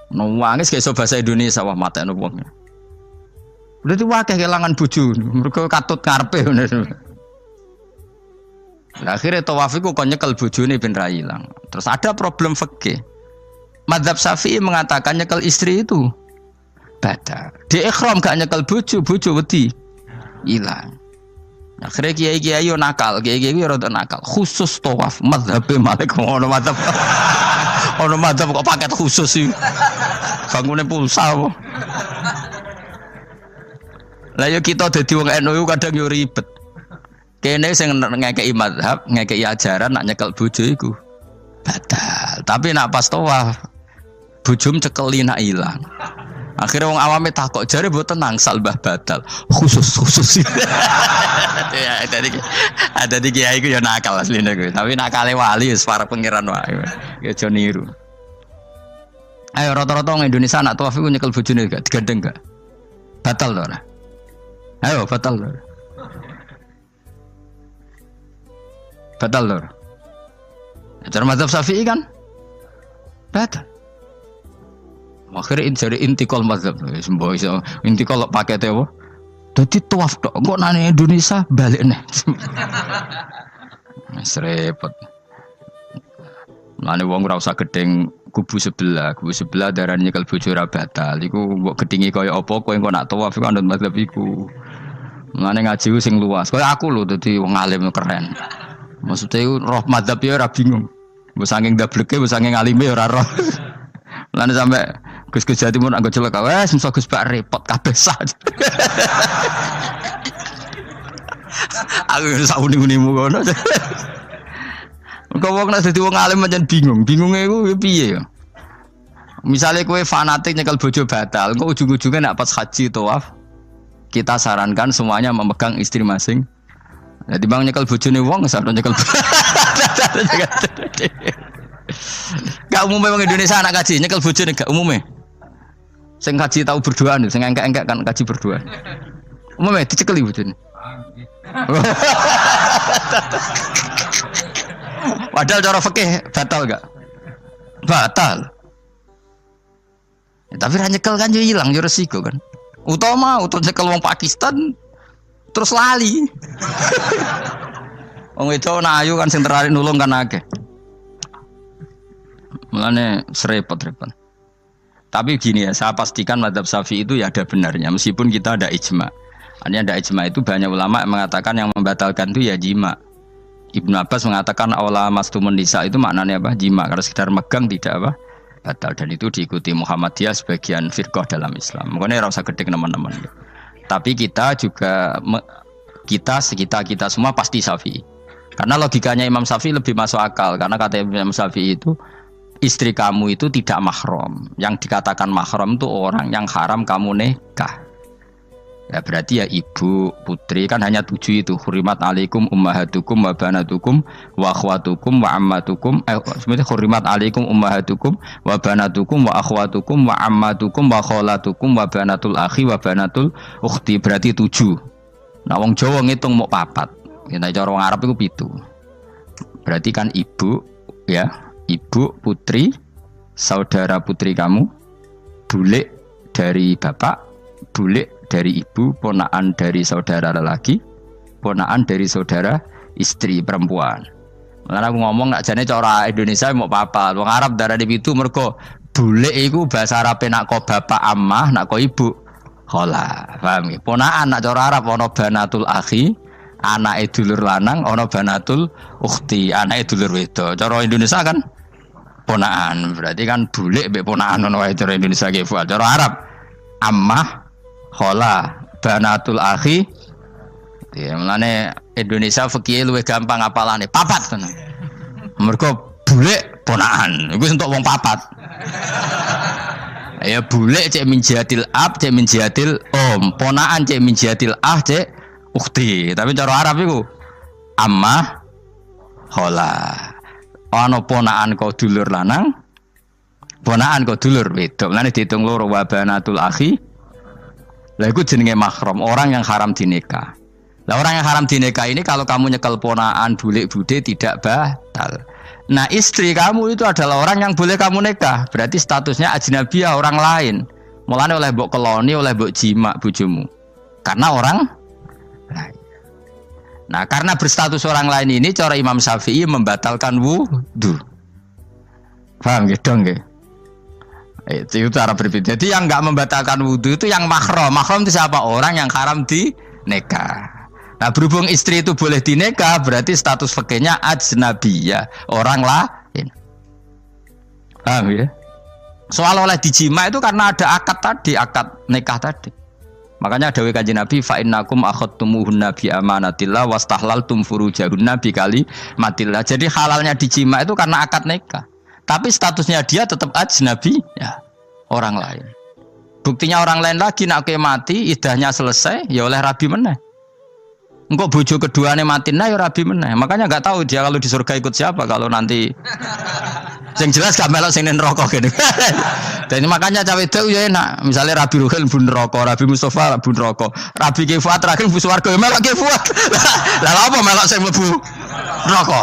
Nangis kayak bahasa Indonesia wah matekno wong. Berarti wakil kehilangan bojo, mereka katut ngarepe. Nah, akhirnya tawaf iku kon nyekel bojone ben ra ilang. Terus ada problem fikih. Madzhab Syafi'i mengatakan nyekel istri itu batal. Di ikhram gak nyekel bojo wedi ilang. Akhirnya kiai-kiai yo nakal, kiai-kiai yo rada nakal. Khusus tawaf madzhab Malik ngono madzhab. Ono madzhab kok paket khusus sih. Bangune pulsa apa? Lah yo kita dadi wong NU kadang yo ribet. Kene sing ngekeki mazhab, ngekeki ajaran nak nyekel bojo iku batal. Tapi nak pas tawaf bojom cekeli nak ilang. Akhirnya wong awame takok jare mboten nangsal mbah batal. Khusus. Ya ada di kiai iku yo nakal asline kuwi. Tapi nakale wali wis para pangeran wae. Ya aja niru. Ayo rata-rata wong Indonesia nak tawaf iku nyekel bojone gak digandeng gak? Batal to ora? Ayo batal lor. Batal lor. Cara mazhab Syafi'i kan batal. Akhirnya jadi intikal mazhab. Semboh iso intikal paket apa? Dadi tawaf tok. Kok nang Indonesia balik neh. Wis repot. Mane wong ora usah gedeng kubu sebelah darane nyekel bojo ora batal. Iku mbok gedhingi kaya apa kowe engko nak tawaf iku anut mazhab iku. Mane ngaji ku sing luas. Kaya aku lho dadi wong alim keren. Maksudnya iku roh mazhab ya ora bingung. Mbok saking dableke, mbok saking alime ora roh. Mane sampe Gus-gus Jawa Timur anggo celaka wes mesti Gus Pak repot kabeh sah. Aku sauni-unimu ngono. Kau wong nek dadi wong alim pancen bingung. Bingunge iku piye ya? Misale kowe fanatik nyekel bojo batal, engko ujung-ujunge nek pas haji tawaf kita sarankan semuanya memegang istri masing. Jadi bang nyekel bojone wong sardo nyekel. Gak umumnya wong Indonesia anak kaji nyekel bojone gak umumnya. Sing kaji tahu berduaan, sing engkek-engkek kan kaji berduaan. Umumnya dicekeli bojone. Padahal cara fikih batal gak? Batal. Ya, tapi ra nyekel kan yo ilang yo resiko kan. Utama nyekel wong Pakistan terus lali. Wong wedok ayu kan sing tertarik nulung kan akeh. Mulane repot-repot. Tapi gini ya, saya pastikan mazhab Syafi'i itu ya ada benarnya meskipun kita ada ijma. Artinya ada ijma itu banyak ulama yang mengatakan yang membatalkan itu ya jima. Ibnu Abbas mengatakan awla mastumun nisa itu maknanya apa? Jima, karena sekedar megang tidak apa? Batal, dan itu diikuti Muhammadiyah sebagian firqah dalam Islam. Makanya rasa gede teman-teman. Tapi kita juga kita semua pasti Syafi'i. Karena logikanya Imam Syafi'i lebih masuk akal, karena kata Imam Syafi'i itu istri kamu itu tidak mahram. Yang dikatakan mahram itu orang yang haram kamu nikah. Ya berarti ya ibu, putri kan hanya 7 itu. Hurimat alaikum ummahatukum wa banatukum wa akhwatukum wa ammatukum. Sebenarnya hurimat alaikum ummahatukum wa banatukum wa akhwatukum wa ammatukum wa kholatukum wa banatul akhi wa banatul ukhti. Berarti 7. Nah wong Jawa ngitung mau 4. Kita cara wong Arab itu 7. Berarti kan ibu, ya, ibu, putri, saudara putri kamu, bulik dari bapak, bulik dari ibu, ponaan dari saudara lelaki, ponaan dari saudara istri perempuan. Karena aku ngomong nak jane cara Indonesia mau apa? Wong Arab darah di itu mergo bulik iku bahasa Arab nak ko bapak ammah, nak ko ibu khola. Paham ya? Ponaan nak cara Arab ono banatul akhi, Anake dulur lanang ana banatul ukhti, anake dulur wedok. Cara Indonesia kan ponakan. Berarti kan bulik mbek ponakan ngono wae cara Indonesia ki. Cara Arab ammah, khala, banatul akhi. Ya mulane Indonesia fikih luwih gampang apalane. Papat tenan. Mergo bulik ponakan. Iku entuk wong papat. Ya bulik cek min jihadil ab, cek min jihadil om, ponakan cek min jihadil ah, cek ukhti. Tapi cara Arab iku ammah, khala. Ana ponakan kok dulur lanang, ponakan kok dulur wedok. Lan diitung loro wa banatul akhi. Lah iku jenenge mahram, orang yang haram dinikah. Lah orang yang haram dinikah ini kalau kamu nyekel ponakan bulik bude tidak batal. Nah istri kamu itu adalah orang yang boleh kamu nikah. Berarti statusnya ajnabiyah, orang lain. Mulane oleh mbok keloni, oleh mbok jima bojomu. Karena orang lain. Nah karena berstatus orang lain ini cara Imam Syafi'i membatalkan wudu. Paham gitu nggih? Itu cara berbeda. Jadi yang enggak membatalkan wudu itu yang mahram. Mahram itu siapa? Orang yang haram di nikah. Nah berhubung istri itu boleh dinikah, berarti status fikihnya ajnabiyah, orang lain. Paham ya? Soal oleh dijima itu karena ada akad tadi, akad nikah tadi. Makanya dawuh Kanjeng Nabi fa innakum akhadtumuhunna bi amanatillah wastahlaltum furujahunna bi kalimatillah. Jadi halalnya dijima itu karena akad nikah. Tapi statusnya dia tetap ajnabi ya, orang lain. Buktinya orang lain lagi nak mati, idahnya selesai, ya oleh rabi meneh. Engkau bojo keduanya mati nah ya rabi meneh. Makanya enggak tahu dia kalau di surga ikut siapa kalau nanti. Yang jelas gak melok sing ning neraka gitu. Dan makanya cawe itu ya enak. Misalnya Rabi Ruhil bun neraka, Rabi Mustafa bun neraka, Rabi Kifuat terakhir bun swarga ya melok Kifuat. Lah apa melok sing mlebu neraka?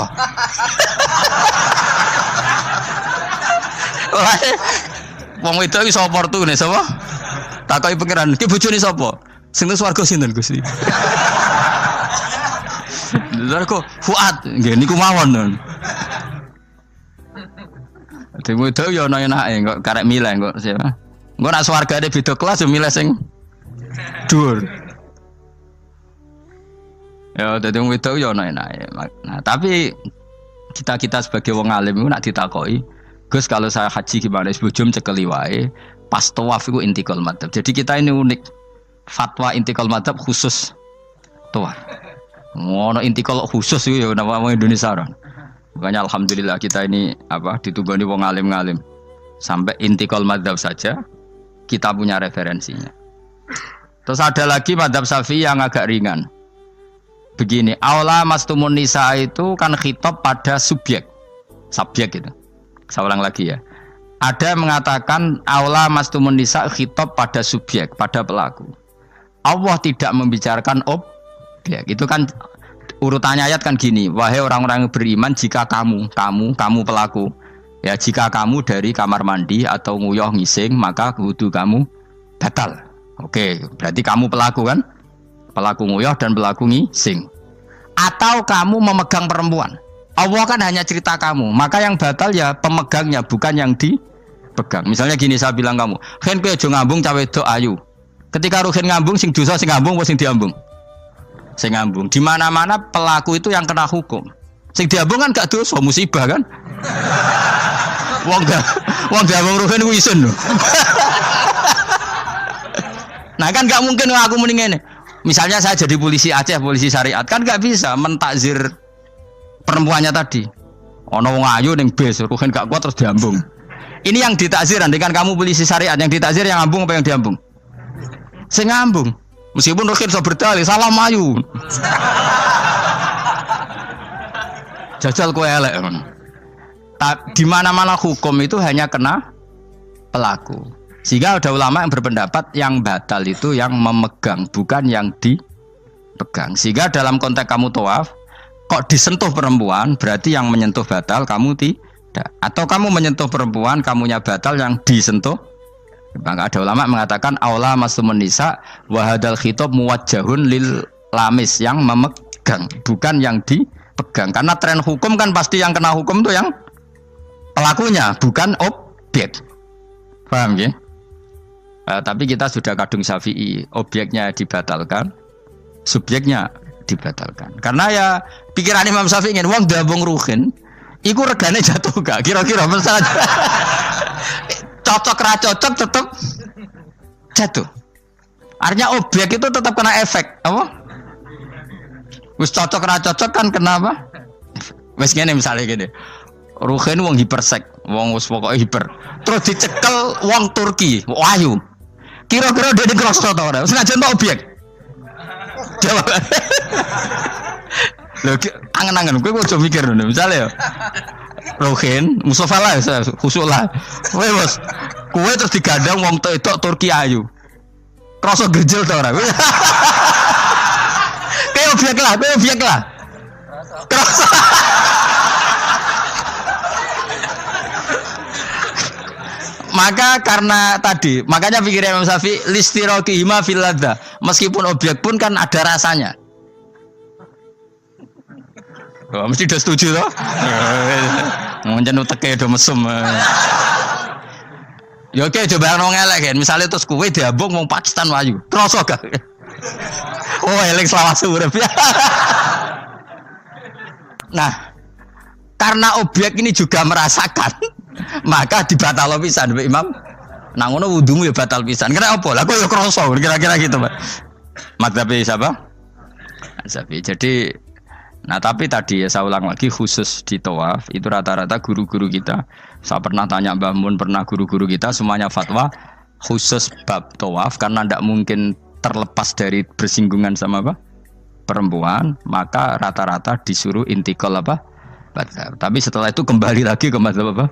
Wong itu iki sapa portune sapa? Takoki pangeran, ki bojone sapa? Sing nang swarga sinten Gusti? Lha kok Fuad nggih niku mawon. Demo itu ya ana enake kok karek milih kok siapa. Engko nak swargane beda kelas yo milih sing dhuwur. Ya dadi wong itu ya ana enake. Nah, tapi kita sebagai wong alim iku nak ditakoki, Gus kalau saya haji gimana? Bojom cekeli wae. Pas tawaf iku intikal madzhab. Jadi kita ini unik. Fatwa intikal madzhab khusus tawaf. Ngono intikal khusus itu ya nama Indonesia orang. Makanya alhamdulillah kita ini ditunggoni wong alim-alim. Sampai intikal madzhab saja kita punya referensinya. Terus ada lagi madzhab Syafi'i yang agak ringan. Begini, aula mastumun nisa itu kan khitab pada subjek itu. Saya ulang lagi ya. Ada yang mengatakan aula mastumun nisa khitab pada subjek, pada pelaku. Allah tidak membicarakan objek. Itu kan urutannya ayat kan gini, wahai orang-orang yang beriman jika kamu pelaku ya jika kamu dari kamar mandi atau nguyuh ngising maka wudu kamu batal. Oke, berarti kamu pelaku kan? Pelaku nguyuh dan pelaku ngising. Atau kamu memegang perempuan. Allah kan hanya cerita kamu, maka yang batal ya pemegangnya bukan yang dipegang. Misalnya gini saya bilang kamu, "Hen kowe aja ngambung cawe wedok ayu." Ketika ruhin ngambung sing dosa sing ngambung apa sing diambung? Sing ngambung. Di mana-mana pelaku itu yang kena hukum. Sing diambung kan gak dosa, musibah kan? Wong diambung ruhin ku isin lho. Nah kan gak mungkin aku muni ngene. Misalnya saya jadi polisi Aceh, polisi syariat, kan gak bisa mentakzir perempuannya tadi. Ono wong ayu ning bis, ruhin gak kuat terus diambung. Ini yang ditakzir, andai kan kamu polisi syariat, yang ditakzir yang ngambung apa yang diambung? Sing ngambung. Meskipun ruhin so berdalih, salah mayu. Jajal kowe elek. Di mana-mana hukum itu hanya kena pelaku. Sehingga ada ulama yang berpendapat yang batal itu yang memegang, bukan yang dipegang. Sehingga dalam konteks kamu tawaf, kok disentuh perempuan, berarti yang menyentuh batal, kamu tidak. Atau kamu menyentuh perempuan, kamunya batal, yang disentuh. Maka ada ulama mengatakan aula masumun nisa wa hadal khitab muwajjahun lil lamis, yang memegang, bukan yang dipegang. Karena tren hukum kan pasti yang kena hukum itu yang pelakunya, bukan objek. Paham ya? Tapi kita sudah kadung Syafi'i, objeknya dibatalkan, subjeknya dibatalkan. Karena ya pikiran Imam Syafi'i ingin wong dabung ruhin iku regane jatuh gak? Kira-kira misalnya cocok ra cocok tetep jatuh. Artinya objek itu tetap kena efek, apa? Wis cocok ra cocok kan kenapa? Wis ngene misalnya gini. Ruhin wong hipersek, wong wis pokoke hiper. Terus dicekel wong Turki, ayu. Kira-kira dia dikrosno ta ora? Senajan tok objek. Jawab. Lho angen-angen kowe aja mikir ngono. Misale ya. Ruhin, Mustafa lah, khusuk lah. Kowe bos, kowe terus digandang wong tok Turki ayu. Krasa gerjel ta ora? Kowe objek lah. Krasa. Maka karena tadi, makanya pikirnya Imam Syafi'i listiroki hima fil ladza. Meskipun objek pun kan ada rasanya. Oh, mesti udah setuju toh? Mungkin uteke do mesum. Ya oke coba nang elek kan. Misale terus kowe diambung wong Pakistan wayu. Kroso gak? Oh, elek selawase urip. Nah, karena objek ini juga merasakan maka dibatal pisan Mbak Imam. Nang ngono wudumu ya batal pisan. Kira apa? Lah kok ya krasa kira-kira gitu, Pak. Madzhab siapa? Syafi'i. Jadi nah tapi tadi ya saya ulang lagi khusus di tawaf itu rata-rata guru-guru kita. Saya pernah tanya Mbah Mun, pernah guru-guru kita semuanya fatwa khusus bab tawaf karena tidak mungkin terlepas dari bersinggungan sama apa? Perempuan, maka rata-rata disuruh intikal apa? Madzhab. Tapi setelah itu kembali lagi ke madzhab apa?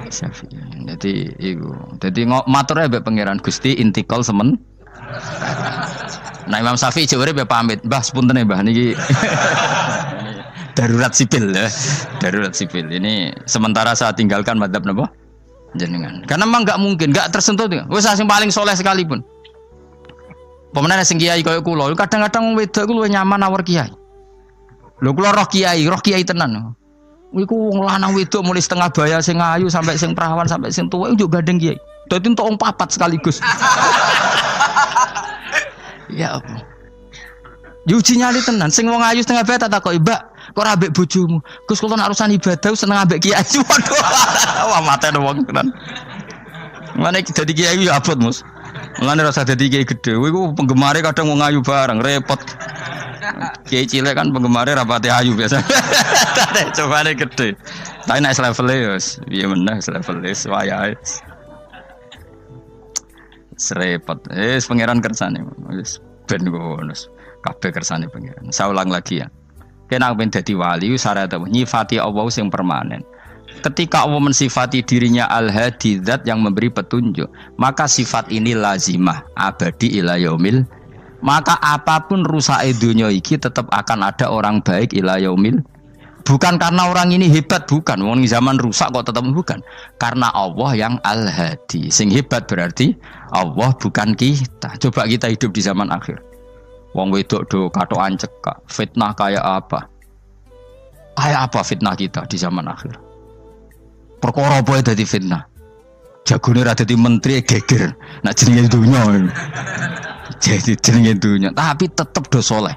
Syafi'i. Jadi itu. Jadi maturnya mbek pangeran Gusti intikal semen. Nah Imam Syafi'i jaware be pamit. Mbah sepuntene Mbah niki. Darurat sipil ya. Darurat sipil. Ini sementara saya tinggalkan madzhab napa? Jenengan. Karena memang enggak mungkin, enggak tersentuh. Wis sing paling soleh sekalipun. Pemenang sing kiai koyo kula, kadang-kadang wedok ku luwih nyaman nawar kiai. Lho kula roh kiai tenan. Iku wong lanang wedok mulai setengah baya sing ayu sampai sing perawan sampai sing tuwa iku gandeng kiai. Dadi entuk wong papat sekaligus. Ya apa? Yuji nyali tenan sing wong ayu setengah baya tak takoki, "Mbak, kok ora ambek bojomu?" Gus kula nek urusan ibadah seneng ambek kiai. Waduh. Wah matene wong tenan. Mane dadi kiai ya abot, Mus. Mulane rasa dadi kiai gedhe. Iku penggemare kadang wong ayu bareng repot. Kiai cilik kan penggemarnya rapati ayu biasa. Coba nih gede. Tapi naik level ya, iya meneh level wayahe. Serepot. Pangeran kersane. Wis ben ngono. Kabeh kersane pangeran. Saya ulang lagi ya. Kena ben dadi wali syarat nyifati Allah sing permanen. Ketika Allah mensifati dirinya al-hadi zat yang memberi petunjuk, maka sifat ini lazimah abadi ila yaumil. Maka apapun rusak dunia iki tetap akan ada orang baik ila yaumil. Bukan karena orang ini hebat, bukan. Wong zaman rusak kok tetap bukan. Karena Allah yang al-hadi. Sing hebat berarti Allah bukan kita. Coba kita hidup di zaman akhir. Wong wedok do katokan cekak. Fitnah kayak apa? Kayak apa fitnah kita di zaman akhir? Perkara apa dadi fitnah? Jagone ra dadi menteri geger. Nak jenenge dunya. Jadi jenenge dunya, tapi tetep do soleh.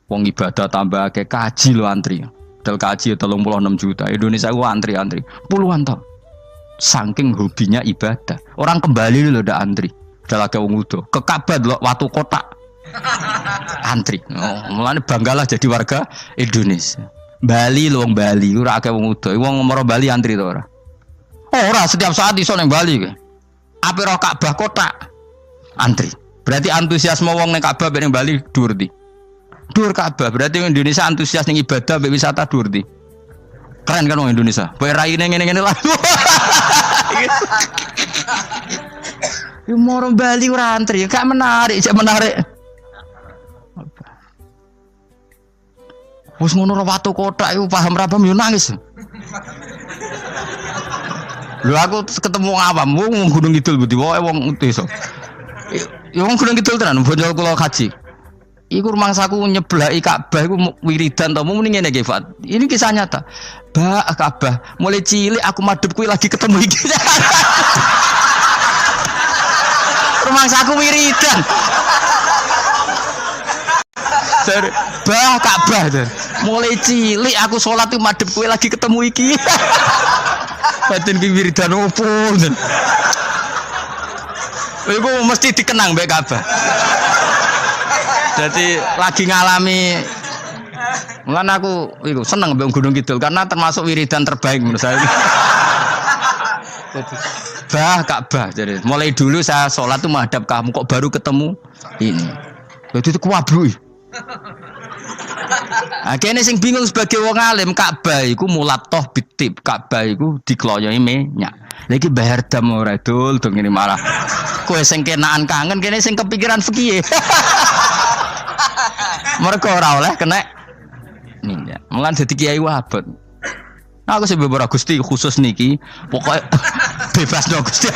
Wong ibadah tambah ke kaji lo antri. Dal kaji 36 juta. Indonesia gua antri puluhan tahun. Saking hobinya ibadah. Orang kembali lho ndak antri. Udah lagi wong udo. Ke Ka'bah lho watu kotak. Antri. Oh, mulane banggalah jadi warga Indonesia. Bali lho wong Bali ora akeh wong udo. Wong ngomoro Bali antri to ora? Ora, setiap saat iso ning Bali kowe. Ape ro Ka'bah kotak. Antri. Berarti antusiasme wong ning Ka'bah ning Bali dhuwur ndi? Dhuwur Ka'bah. Berarti Indonesia antusias ning ibadah mbek wisata dhuwur ndi? Keren kan wong Indonesia. Kowe raine ngene-ngene lah. Yo moro Bali ora antri, gak menarik, cek menarik. Wes ngono ora watu kotak iku paham ra paham yo nangis. Lho aku ketemu awam wong Gunung Kidul budi wae wong desa. Ya wong Gunung Kidul tenan bonjol kula kaji. Iku rumangsaku nyeblaki Ka'bah iku wiridan to muni ngene iki Fat. Ini kisah nyata. Mbak Ka'bah mulai cilik aku madhep kuwi lagi ketemu iki. Rumangsaku wiridan. Dari bah Ka'bah tuh. Mulai cilik aku sholat tuh madhep kowe lagi ketemu iki. Batin ki wiridan opo. Iku mesti dikenang mbek Ka'bah. Jadi lagi ngalami mulane aku iku seneng mbek Gunung Kidul karena termasuk wiridan terbaik menurut saya. Jadi bah Ka'bah jadi mulai dulu saya sholat tuh menghadap kamu kok baru ketemu ini. Jadi itu kuwabluk. Akhirnya sing bingung sebagai wong alim Ka'bah iku mulatoh bitib Ka'bah iku dikloyoi minyak. Lagi bayar dam ora dul dong ini malah. Kowe sing kenaan kangen kene sing kepikiran fikih. Mergo ora oleh kena minyak. Mulan dadi kiai wabot. Nah, aku sih beberapa Gusti khusus niki pokoknya bebas dong Gusti.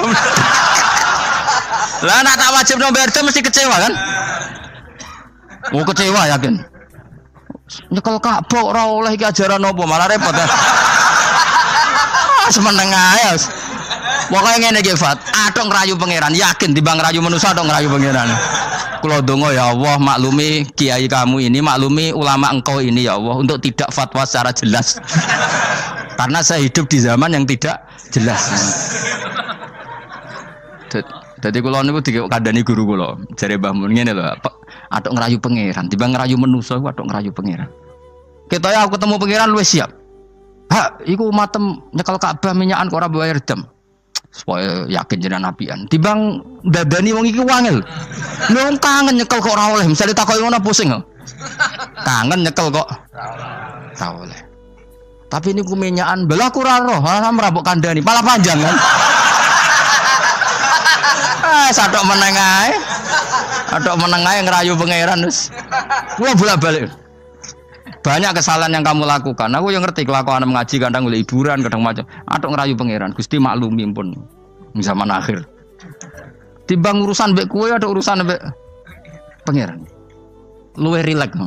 Lah nak tak wajib bayar dam mesti kecewa kan? Mau kecewa yakin. Nyekel Ka'bah ora oleh iki ajaran apa malah repot ya. Semeneng ae. Pokoke ngene iki Fat, atok ngrayu pangeran yakin timbang ngrayu manusa atok ngrayu pangeran. Kula donga ya Allah maklumi kiai kamu ini, maklumi ulama engkau ini ya Allah untuk tidak fatwa secara jelas. Karena saya hidup di zaman yang tidak jelas. Jadi kula niku dikandani guru kula, jare Mbah Mun ngene lho, atok ngrayu pangeran, timbang ngrayu manusa iku atok ngrayu pangeran. Ketoke aku ketemu pangeran luwih siap. Hak, iku matem nyekel Ka'bah minyakan kok ora bayar dam. Supaya yakin jenengan apian. Timbang dadani wong iki wangel. Wong kangen nyekel kok ora oleh, misale takoki ngono pusing. Kangen nyekel kok ora oleh. Tapi niku minyakan belah aku ora roh, merabuk kandhani, malah panjang kan. Sadok meneng ae. Adok meneng ae ngrayu pangeran wis. Kuwi bolak-balik. Banyak kesalahan yang kamu lakukan. Aku yang ngerti kelakuan mengaji kadang oleh hiburan, kadang macam. Adok ngerayu pangeran. Gusti maklumi pun zaman akhir. Timbang urusan mbek kowe ada urusan mbek pangeran. Luwih rileks.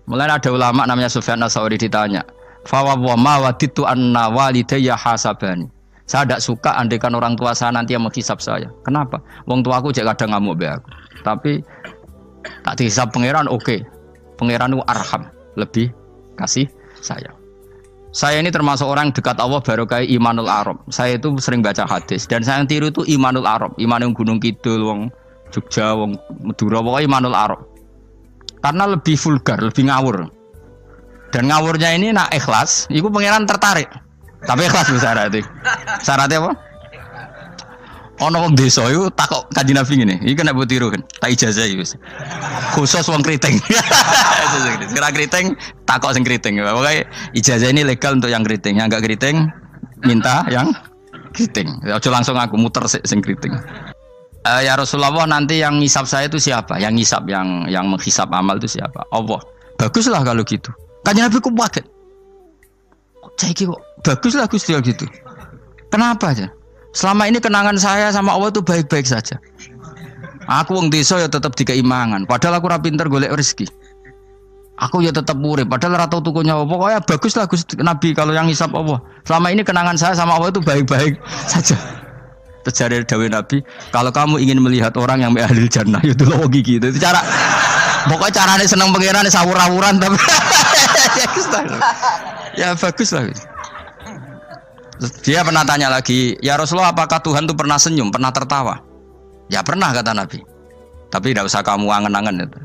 Mulai ada ulama namanya Sufyan Ats-Tsauri ditanya, "Fa wa ma waditu anna walidayya hasabani." Saya tidak suka andaikan orang tua saya nanti yang menghisap saya. Kenapa? Wong tuaku cek kadang ngamuk be aku. Tapi tak dihisap pangeran oke. Pangeran itu arham, lebih kasih sayang. Saya ini termasuk orang dekat Allah baru kayak Imanul Arab. Saya itu sering baca hadis dan saya yang tiru itu Imanul Arab. Iman yang Gunung Kidul, wong Jogja, wong Madura, pokoknya Imanul Arab. Karena lebih vulgar, lebih ngawur. Dan ngawurnya ini nak ikhlas, itu pangeran tertarik. Tapi ikhlas syaratnya. Syaratnya apa? Ono wong desa iku takok Kanjeng Nabi ngene. Iki nek mbok tiru kan, tak ijazah iki wis. Khusus wong kriting. Kira kriting takok sing kriting. Pokoke ijazah ini legal untuk yang kriting. Yang enggak kriting minta yang kriting. Aja langsung aku muter sing kriting. Ya Rasulullah, nanti yang ngisap saya itu siapa? Yang ngisap yang menghisap amal itu siapa? Allah. Baguslah kalau gitu. Kanjeng Nabi ku kaget. Saiki kok baguslah Gusti gitu. Kenapa aja? Selama ini kenangan saya sama Allah itu baik-baik saja. Aku wong desa ya tetap dikeimangan. Padahal aku ora pinter golek rezeki. Aku ya tetap urip. Padahal ora tau tuku nyawa. Pokoknya baguslah Gusti Nabi kalau yang hisab Allah. Selama ini kenangan saya sama Allah itu baik-baik saja. Terjadi dawuh Nabi, kalau kamu ingin melihat orang yang ahli jannah itu logi gitu. Itu cara. Pokoknya caranya seneng pangeran sawur-awuran tapi ya bagus lah. Dia pernah tanya lagi, ya Rasulullah apakah Tuhan itu pernah senyum, pernah tertawa? Ya pernah kata Nabi. Tapi tidak usah kamu angen-angen itu.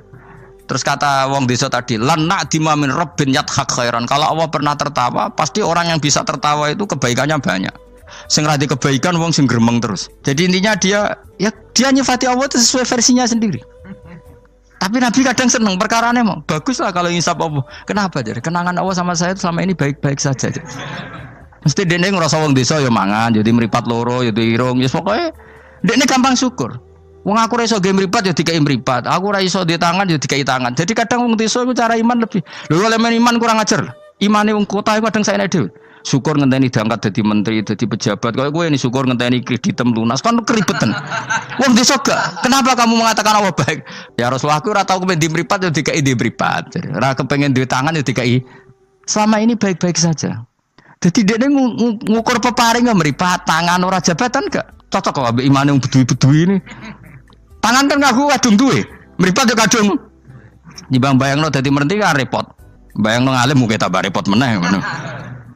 Terus kata wong desa tadi, lan na'dima min rabbin yadhak khairan. Kalau Allah pernah tertawa, pasti orang yang bisa tertawa itu kebaikannya banyak. Sing radi kebaikan wong sing gremeng terus. Jadi intinya dia nyifati Allah itu sesuai versinya sendiri. Tapi Nabi kadang seneng perkarane mau. Baguslah kalau ngisap Allah. Kenapa jadi? Kenangan Allah sama saya itu selama ini baik-baik saja. Mesti dene ngrasa wong desa ya mangan, jadi mripat loro, ya irung, ya pokoke dene gampang syukur. Wong aku ora iso ge mripat ya dikai mripat. Aku ora iso di tangan ya dikai tangan. Jadi kadang wong desa iku cara iman lebih. Lho elemen iman kurang ajar. Imane wong kota iku kadang saene dhewe. Syukur ngenteni diangkat dadi menteri, dadi pejabat. Kaya kowe ini syukur ngenteni kreditem lunas kan keribetan. Wong desa gak. Kenapa kamu mengatakan Allah baik? Ya Rasulullah aku ora tau kepen di mripat ya dikai di mripat. Ora kepengin duwe tangan ya dikai. Selama ini baik-baik saja. Jadi dia ngukur peparing nggak meripat tangan orang jabatan gak cocok kok ambek imane wong bedui-bedui ini. Tangan kan ngaku kadung duwe, meripat yo kadung Nyibang bayangno dadi menteri kan repot. Bayangno ngalim mungkin tambah repot meneh ngono.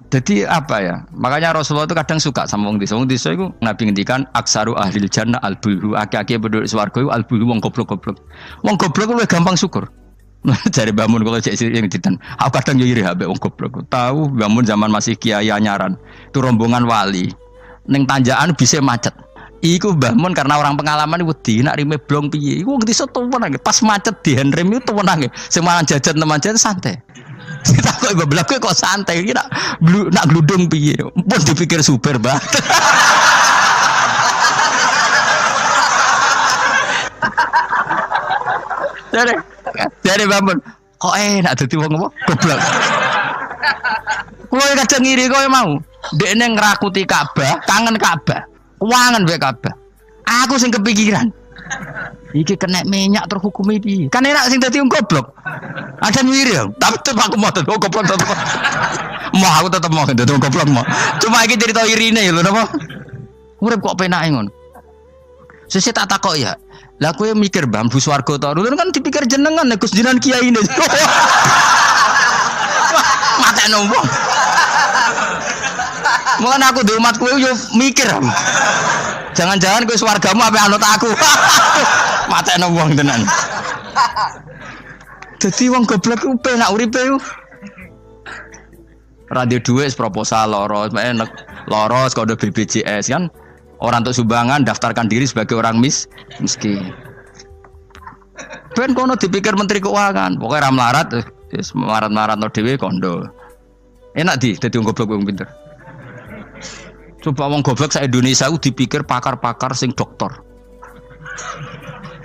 Jadi apa ya? Makanya Rasulullah itu kadang suka sama wong desa. Wong desa iku Nabi ngendikan aksaru ahlil jannah al-bulhu, akeh-akeh penduduk swarga iku al-bulhu wong goblok-goblok. Wong goblok luwih gampang syukur. Jare Mbah Mun kalau cek yang ditan. Aku kadang yo iri ambek wong goblok. Tahu Mbah Mun zaman masih kiai anyaran. Itu rombongan wali. Ning tanjakan bisa macet. Iku Mbah Mun karena orang pengalaman wedi nak rime blong piye. Iku wong desa tuwenang pas macet di handrem itu tuwenang. Sing mangan jajan teman jajan santai. Kita kok beblak kok santai iki nak gludung piye. Pun dipikir super, Mbah. Dari bangun, kok enak dadi wong apa? Goblok. Kulo kadang ngiri kowe mau. Dekne ngrakuti Ka'bah, kangen Ka'bah. Wangen wae Ka'bah. Aku sing kepikiran. Iki kena minyak terhukumi piye? Kan enak sing dadi wong goblok. Ada ngiri ya, tapi tetep aku mau dadi wong goblok tetep. Mau aku tetep mau dadi wong goblok mau. Cuma iki cerita irine lho napa? Urip kok penake ngono. Sesuk tak takok ya. Lah kowe mikir bambu swarga to. Lho kan dipikir jenengan Gus jenengan kiai ini. Matekno wong. Mulane aku di umat kowe yo mikir. Jangan-jangan kowe swargamu ape anut aku. Matekno wong tenan. Dadi wong goblok ku penak uripe yo. Radio duit proposal loro, enak loro kode BPJS kan. Orang untuk sumbangan daftarkan diri sebagai orang miskin. Ben kono dipikir Menteri Keuangan, pokoknya ram larat, marat-marat no dewe kondo. Enak dadi wong goblok wong pinter. Coba wong goblok sak Indonesia ku dipikir pakar-pakar sing doktor.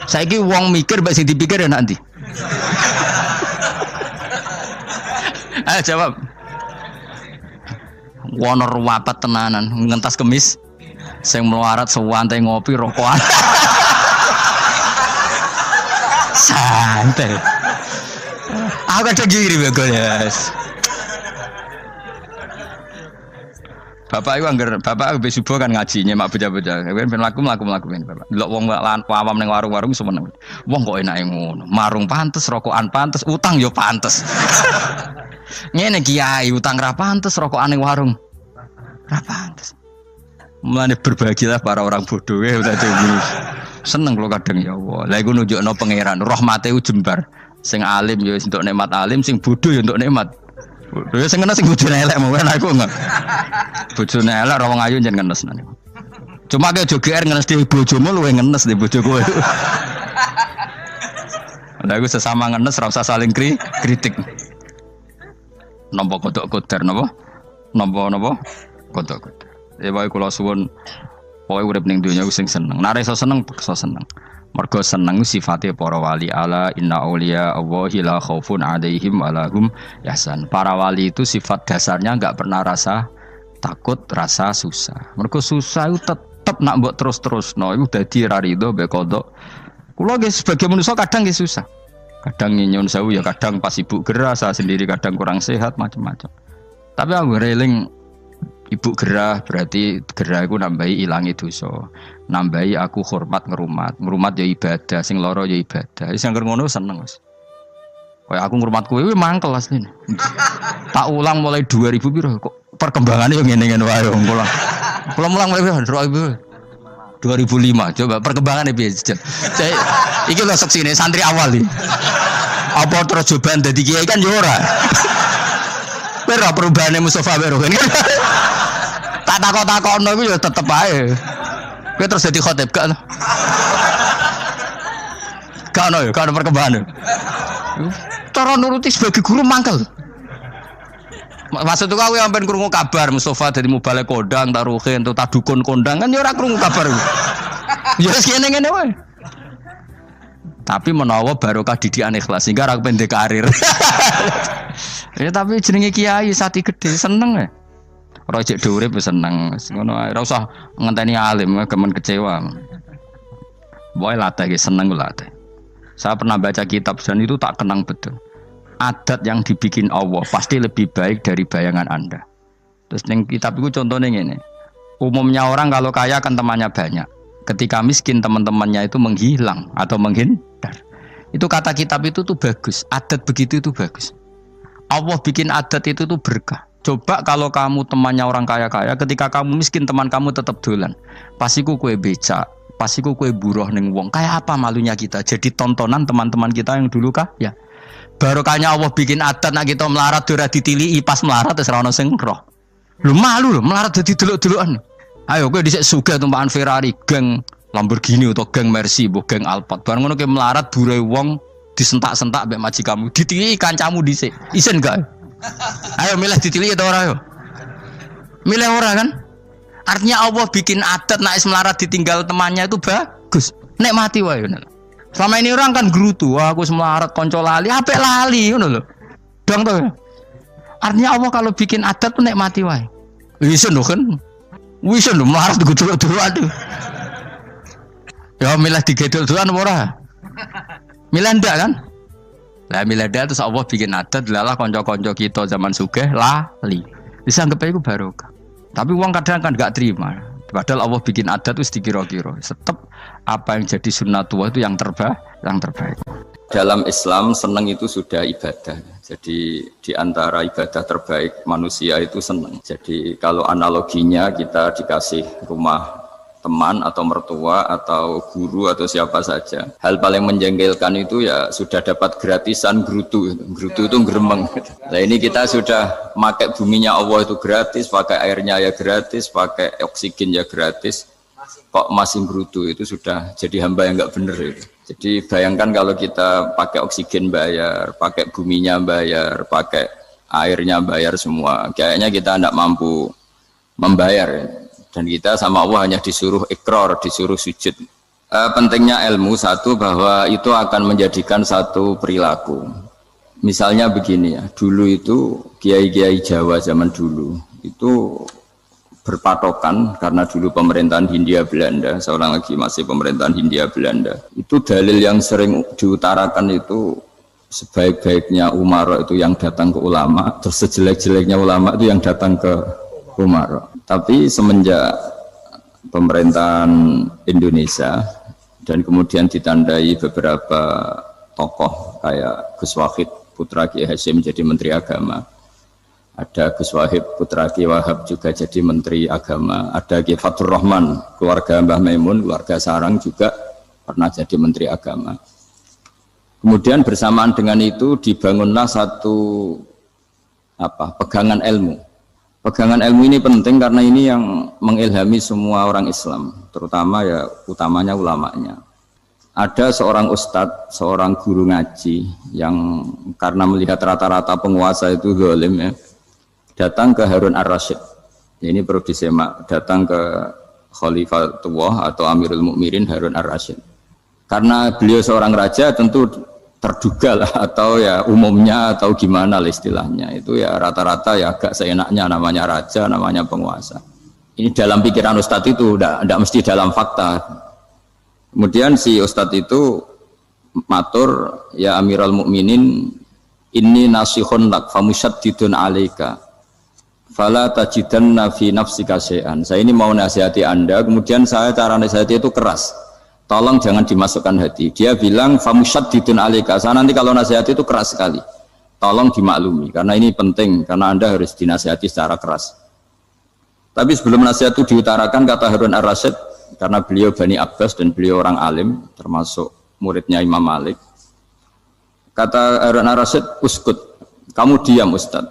Saiki wong mikir mbak sing dipikir enak ndi? Ayo jawab. Wono ruwapat tenanan, ngentas kemis. Sing melarat sewantai ngopi rokokan. Santai. Aku kadang giri bego yes. Bapak itu anggar, bapak aku subuh kan ngaji nyemak bocah-bocah. Ben mlaku ben bapak. Delok wong awam ning warung-warung seneng. Wong kok enake ngono. Marung pantes, rokokan pantes, utang yo pantes. Ngene kiai utang ra pantes, rokokan ning warung ra pantes. Mulane berbahagialah para orang bodoh ya tadi seneng kalau kadang ya Allah. Lah iku nunjukno pangeran rahmate jembar. Sing alim ya untuk nikmat alim, sing bodoh ya untuk nikmat. Ya sing kena sing bojone elek mau aku enggak. Bojone elek ra wong ayu jen ngenes nane. Cuma ke joger ngenes di bojomu luwe ngenes di bojo kowe. Lah iku sesama ngenes ra usah saling kritik. Nampa kodok koder napa? Nampa kodok koder. Wae kula suwun pokoke urip ning donya sing seneng. Nek iso seneng, peksa seneng. Mergo seneng sifate para wali ala inna auliya Allahi la khaufun 'alaihim wa lahum yahzan. Para wali itu sifat dasarnya enggak pernah rasa takut, rasa susah. Mergo susah itu tetep nak mbok terus-terusno iku dadi ra rido mbek kodok. Kula nggih sebagai manusia kadang nggih susah. Kadang nyun sewu ya kadang pas ibu gerah, saya sendiri kadang kurang sehat macam-macam. Tapi aku reling ibu gerah berarti gerah aku nambahi ilangi dosa, nambahi aku hormat ngerumat ya ibadah, sing loro ya ibadah. Wis angger ngono seneng Mas. Kayak aku ngrumat kowe mangkel asline. Tak ulang mulai 2000 piro kok perkembangannya yo ngene-ngene wae wong kula. Kula mulang mulai 2005 coba perkembangannya piye jen. Iki lho seksine santri awal iki. Apa terus coban dadi kiai kan yo ora. Pero perubahane Mustofa Bero kan. Tak takok-takokno iku ya tetep ae. Kowe terus dadi khotib gak? Gak ono ya, gak ono perkembangan. Cara nuruti sebagai guru mangkel. Maksud aku sampean krungu kabar Mustofa dadi mubalek kondang, taruhe entuk tadukun kondang kan ya ora krungu kabar. Ya wis ngene-ngene wae. Tapi menawa barokah didikan ikhlas sehingga ora pendek karir. Ya tapi jenenge kiai sati gede seneng ya. Ora cek urip wis seneng. Ngono ae ora usah ngenteni alim kemen kecewa. Boy latih seneng latih. Saya pernah baca kitab dan itu tak kenang betul. Adat yang dibikin Allah pasti lebih baik dari bayangan Anda. Terus ning kitab itu contohnya ngene. Umumnya orang kalau kaya kan temannya banyak. Ketika miskin teman-temannya itu menghilang atau menghindar. Itu kata kitab itu tuh bagus. Adat begitu itu bagus. Allah bikin adat itu tuh berkah. Coba kalau kamu temannya orang kaya-kaya, ketika kamu miskin teman kamu tetap dolan. Pasiku kue becak, pasiku kue buruh ning wong. Kayak apa malunya kita? Jadi tontonan teman-teman kita yang dulu kaya. Barokahnya Allah bikin adat nak kita melarat ora ditili pas melarat wis ora ono sing roh. Lu malu lho melarat dadi delok-delokan. Ayo kowe dhisik sugih tumpakan Ferrari, geng Lamborghini atau geng Mercy, geng Alphard. Bareng ngono kowe melarat bure wong disentak-sentak mbek majikanmu. Ditili kancamu dhisik. Isen gak? Ayo milih ditili atau ora yo? Milih ora kan? Artinya Allah bikin adat nak melarat ditinggal temannya itu bagus. Nikmati wae ngono. Selama ini orang kan gerutu, wah aku melarat konco lali, apik lali ngono lho. Dong to. Artinya Allah kalau bikin adat tuh nikmati wae. Isen lho kan. Wisen lho melarat digedul-gedul aduh. Ya milih digedul dolan ora? Milih ndak kan? Lah milih ndak terus Allah bikin adat lalah konco-konco kita zaman sugih lali. Bisa anggap iku barokah. Tapi uang kadang kan gak terima. Padahal Allah bikin adat itu dikira-kira. Tetap apa yang jadi sunnatullah itu yang terbaik. Dalam Islam senang itu sudah ibadah. Jadi di antara ibadah terbaik manusia itu senang. Jadi kalau analoginya kita dikasih rumah teman atau mertua atau guru atau siapa saja, hal paling menjengkelkan itu ya sudah dapat gratisan gerutu itu geremeng. Nah ini kita sudah pakai buminya Allah itu gratis, pakai airnya ya gratis, pakai oksigen ya gratis, kok masih gerutu, itu sudah jadi hamba yang nggak bener itu. Jadi bayangkan kalau kita pakai oksigen bayar, pakai buminya bayar, pakai airnya bayar semua, kayaknya kita tidak mampu membayar ya. Dan kita sama Allah hanya disuruh ikrar, disuruh sujud. Pentingnya ilmu satu bahwa itu akan menjadikan satu perilaku. Misalnya begini ya, dulu itu kiai-kiai Jawa zaman dulu itu berpatokan karena dulu pemerintahan Hindia Belanda, seorang lagi masih pemerintahan Hindia Belanda. Itu dalil yang sering diutarakan itu sebaik-baiknya Umar itu yang datang ke ulama, terus sejelek-jeleknya ulama itu yang datang ke Umar. Tapi semenjak pemerintahan Indonesia dan kemudian ditandai beberapa tokoh kayak Gus Wahid putra Kiai Hasyim jadi Menteri Agama, ada Gus Wahid putra Kiai Wahab juga jadi Menteri Agama, ada Kiai Fatur Rahman keluarga Mbah Maimun, keluarga Sarang juga pernah jadi Menteri Agama. Kemudian bersamaan dengan itu dibangunlah satu pegangan ilmu. Pegangan ilmu ini penting karena ini yang mengilhami semua orang Islam, terutama ya utamanya ulamanya. Ada seorang ustadz, seorang guru ngaji yang karena melihat rata-rata penguasa itu zalim ya, datang ke Harun ar-Rasyid. Ini perlu disemak, datang ke Khalifatullah atau Amirul Mukminin Harun ar-Rasyid. Karena beliau seorang raja tentu terduga lah atau ya umumnya atau gimana lah istilahnya itu ya rata-rata ya agak seenaknya namanya raja, namanya penguasa. Ini dalam pikiran ustadz itu tidak mesti dalam fakta. Kemudian si ustadz itu matur, ya Amirul Mukminin inni nasihun lak famusyaddidun alaika fala tajidanna fi nafsika syai'an. Saya ini mau nasihati Anda, kemudian saya cara nasihati itu keras. Tolong jangan dimasukkan hati. Dia bilang famusyaddidun alaika. Saya nanti kalau nasihat itu keras sekali. Tolong dimaklumi karena ini penting karena Anda harus dinasihati secara keras. Tapi sebelum nasihat itu diutarakan kata Harun ar-Rasyid karena beliau Bani Abbas dan beliau orang alim termasuk muridnya Imam Malik. Kata Harun ar-Rasyid, uskut, kamu diam Ustaz.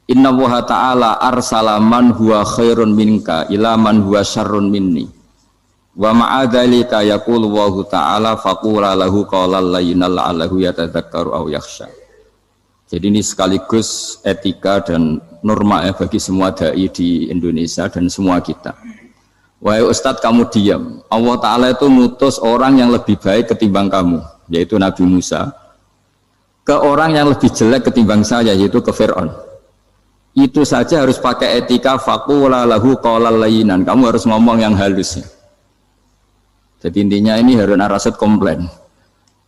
Inna Allaha ta'ala arsala man huwa khairun minka ila man huwa syarrun minni. Wa ma'adzalika yaqulu Allahu ta'ala faqula lahu qawlan layyinan la'allahu yatadzakkaru aw yakhsha. Jadi ini sekaligus etika dan norma ya bagi semua dai di Indonesia dan semua kita. Wahai Ustadz kamu diam. Allah Ta'ala itu ngutus orang yang lebih baik ketimbang kamu, yaitu Nabi Musa, ke orang yang lebih jelek ketimbang saya, yaitu ke Fir'aun. Itu saja harus pakai etika faqula lahu qawlan layyinan. Kamu harus ngomong yang halus. Jadi intinya ini Harun ar-Rasyid komplain.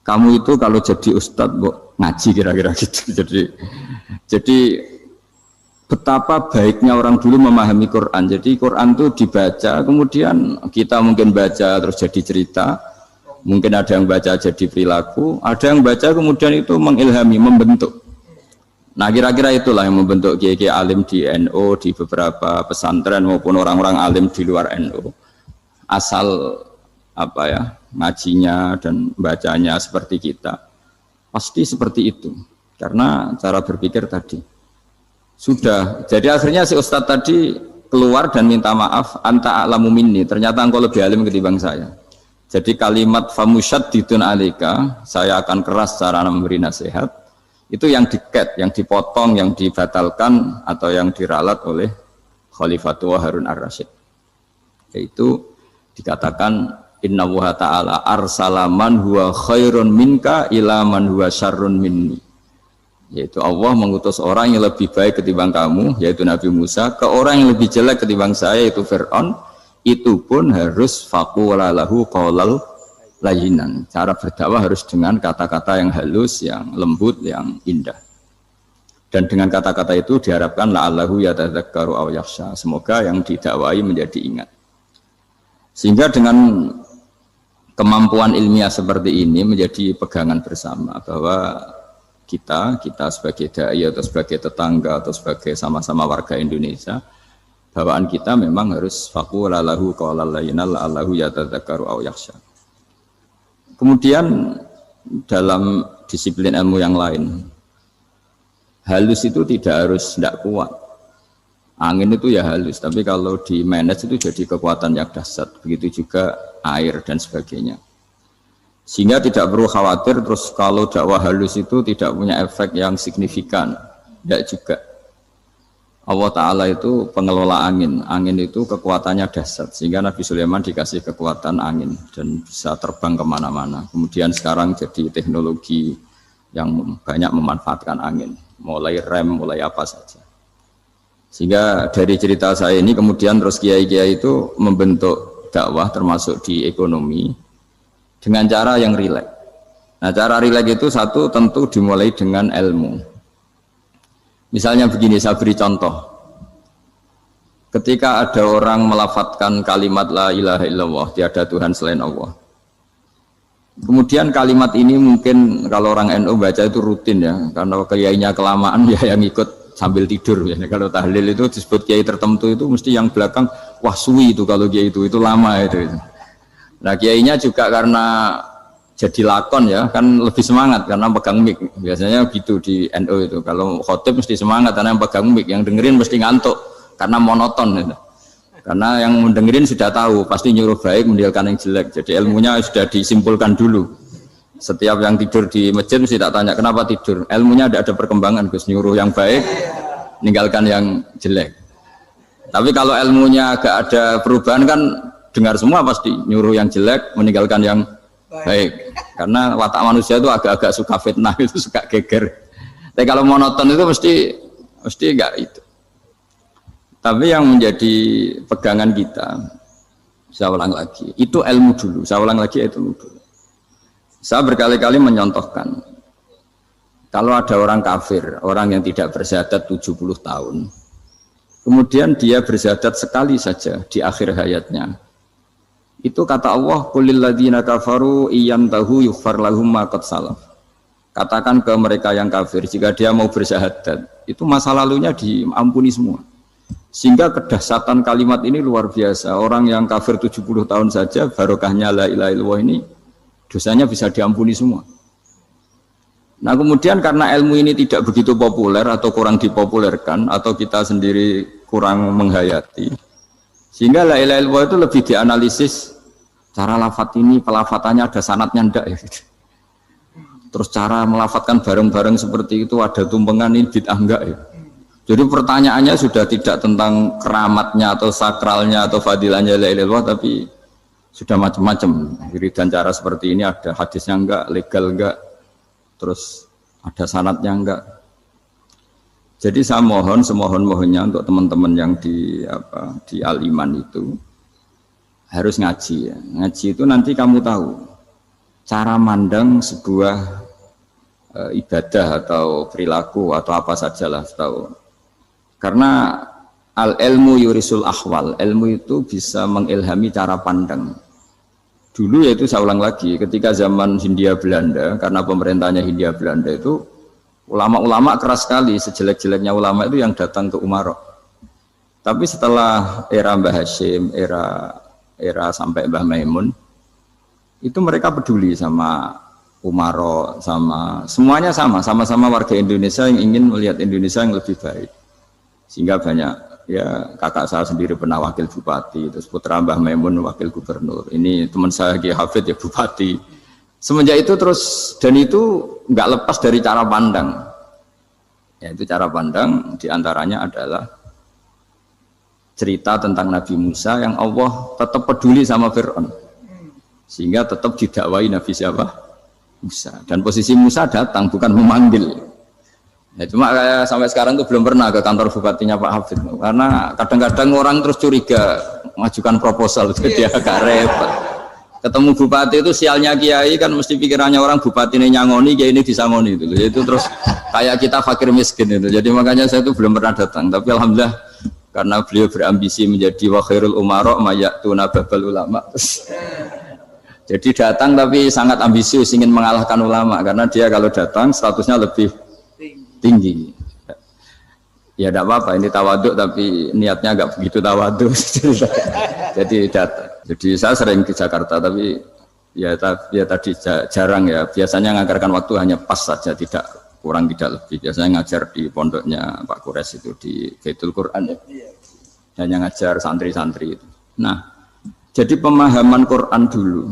Kamu itu kalau jadi ustadz ngaji kira-kira gitu. Jadi betapa baiknya orang dulu memahami Quran. Jadi Quran itu dibaca, kemudian kita mungkin baca terus jadi cerita. Mungkin ada yang baca jadi perilaku, ada yang baca kemudian itu mengilhami, membentuk. Nah kira-kira itulah yang membentuk kiai alim di NU, di beberapa pesantren maupun orang-orang alim di luar NU. Asal apa ya, ngajinya dan bacanya seperti kita, pasti seperti itu. Karena cara berpikir tadi sudah. Jadi akhirnya si Ustadz tadi keluar dan minta maaf, anta a'lamu minni, ternyata engkau lebih alim ketimbang saya. Jadi kalimat famusyaddidun alika, saya akan keras cara memberi nasihat, itu yang diket, yang dipotong, yang dibatalkan atau yang diralat oleh Khalifatul Harun ar-Rasyid. Yaitu dikatakan inna wa ta'ala arsalaman huwa khairun minka ila man huwa syarrun minni. Yaitu Allah mengutus orang yang lebih baik ketimbang kamu, yaitu Nabi Musa, ke orang yang lebih jelek ketimbang saya, yaitu Fir'aun. Itu pun harus faqula lahu qaulal layyinan. Cara berdakwah harus dengan kata-kata yang halus, yang lembut, yang indah. Dan dengan kata-kata itu diharapkan la'allahu yatadzakkaru aw yakhsha. Semoga yang didakwai menjadi ingat. Sehingga dengan kemampuan ilmiah seperti ini menjadi pegangan bersama bahwa kita sebagai dai atau sebagai tetangga atau sebagai sama-sama warga Indonesia, bawaan kita memang harus faqula lahu qaulal layyinan la'allahu yatadzakkaru aw yakhsha. Kemudian dalam disiplin ilmu yang lain, halus itu tidak kuat. Angin itu ya halus, tapi kalau di manage itu jadi kekuatan yang dahsyat. Begitu juga air dan sebagainya. Sehingga tidak perlu khawatir terus kalau dakwah halus itu tidak punya efek yang signifikan. Tidak juga. Allah Ta'ala itu pengelola angin. Angin itu kekuatannya dahsyat. Sehingga Nabi Sulaiman dikasih kekuatan angin dan bisa terbang kemana-mana. Kemudian sekarang jadi teknologi yang banyak memanfaatkan angin. Mulai rem, mulai apa saja. Sehingga dari cerita saya ini kemudian terus kiai-kiai itu membentuk dakwah termasuk di ekonomi dengan cara yang rileks. Nah cara rileks itu satu tentu dimulai dengan ilmu. Misalnya begini, saya beri contoh. Ketika ada orang melafadzkan kalimat la ilaha illallah, tiada Tuhan selain Allah. Kemudian kalimat ini mungkin kalau orang NU baca itu rutin ya, karena kiainya kelamaan ya yang ikut sambil tidur ya. Kalau tahlil itu disebut kiai tertentu itu mesti yang belakang wah suwi itu kalau kiai itu lama itu. Nah kiainya juga karena jadi lakon ya kan lebih semangat karena pegang mic, biasanya gitu di NU itu. Kalau khotib mesti semangat karena yang pegang mic, yang dengerin mesti ngantuk karena monoton gitu. Karena yang mendengerin sudah tahu pasti nyuruh baik meninggalkan yang jelek, jadi ilmunya sudah disimpulkan dulu. Setiap yang tidur di masjid mesti tak tanya kenapa tidur, ilmunya tidak ada perkembangan, Gus, nyuruh yang baik meninggalkan yang jelek. Tapi kalau ilmunya agak ada perubahan kan dengar semua pasti nyuruh yang jelek meninggalkan yang baik, karena watak manusia itu agak-agak suka fitnah, itu suka geger. Tapi kalau monoton itu mesti enggak itu. Tapi yang menjadi pegangan kita, saya ulang lagi, itu ilmu dulu. Saya ulang lagi itu ilmu dulu. Saya berkali-kali menyontohkan, kalau ada orang kafir, orang yang tidak bersyahadat 70 tahun, kemudian dia bersyahadat sekali saja di akhir hayatnya. Itu kata Allah, qulil ladzina kafaru iyantahu yughfar lahum ma qad salaf. Katakan ke mereka yang kafir, jika dia mau bersyahadat, itu masa lalunya diampuni semua. Sehingga kedahsyatan kalimat ini luar biasa. Orang yang kafir 70 tahun saja, barokahnya la ilaha illallah ini, dosanya bisa diampuni semua. Nah kemudian karena ilmu ini tidak begitu populer atau kurang dipopulerkan, atau kita sendiri kurang menghayati, sehingga la ilaha illallah itu lebih dianalisis cara lafadz ini, pelafatannya ada sanadnya ndak ya gitu. Terus cara melafatkan bareng-bareng seperti itu ada tumpengan ini bid'ah enggak ya. Jadi pertanyaannya sudah tidak tentang keramatnya atau sakralnya atau fadilahnya la ilaha illallah, tapi sudah macam-macam. Wiridan cara seperti ini ada hadisnya enggak, legal enggak, terus ada sanadnya enggak. Jadi saya mohon semohon-mohonnya untuk teman-teman yang di Al-Iman itu harus ngaji ya. Ngaji itu nanti kamu tahu cara mandang sebuah ibadah atau perilaku atau apa sajalah tahu. Karena al-ilmu yurisul ahwal, ilmu itu bisa mengilhami cara pandang. Dulu yaitu saya ulang lagi, ketika zaman Hindia Belanda, karena pemerintahnya Hindia Belanda itu ulama-ulama keras sekali, sejelek-jeleknya ulama itu yang datang ke Umaro. Tapi setelah era Mbah Hashim, era sampai Mbah Maimun, itu mereka peduli sama Umaro, sama semuanya sama-sama warga Indonesia yang ingin melihat Indonesia yang lebih baik. Sehingga banyak, ya kakak saya sendiri pernah wakil bupati, terus putra Mbah Maimun wakil gubernur, ini teman saya Kiai Hafid ya bupati. Semenjak itu terus, dan itu nggak lepas dari cara pandang. Yaitu cara pandang diantaranya adalah cerita tentang Nabi Musa yang Allah tetap peduli sama Fir'aun, sehingga tetap didakwai Nabi siapa? Musa. Dan posisi Musa datang bukan memanggil. Ya, cuma kayak sampai sekarang tuh belum pernah ke kantor bupatinya Pak Hafid, karena kadang-kadang orang terus curiga mengajukan proposal, jadi agak repot. Ketemu bupati itu sialnya kiai kan mesti pikirannya orang bupati ini nyangoni, kiai ini disangoni itu terus kayak kita fakir miskin itu. Jadi makanya saya itu belum pernah datang, tapi alhamdulillah karena beliau berambisi menjadi wa khairul umara mayatuna babal ulama. Jadi datang tapi sangat ambisius ingin mengalahkan ulama, karena dia kalau datang statusnya lebih tinggi. Ya tidak apa-apa, ini tawaduk tapi niatnya agak begitu tawaduk. Jadi datang. Jadi saya sering ke Jakarta tapi ya tadi jarang ya. Biasanya ngajarkan waktu hanya pas saja, tidak kurang tidak lebih. Biasanya ngajar di pondoknya Pak Kures itu di Baitul Quran ya. Hanya ngajar santri-santri itu. Nah, jadi pemahaman Quran dulu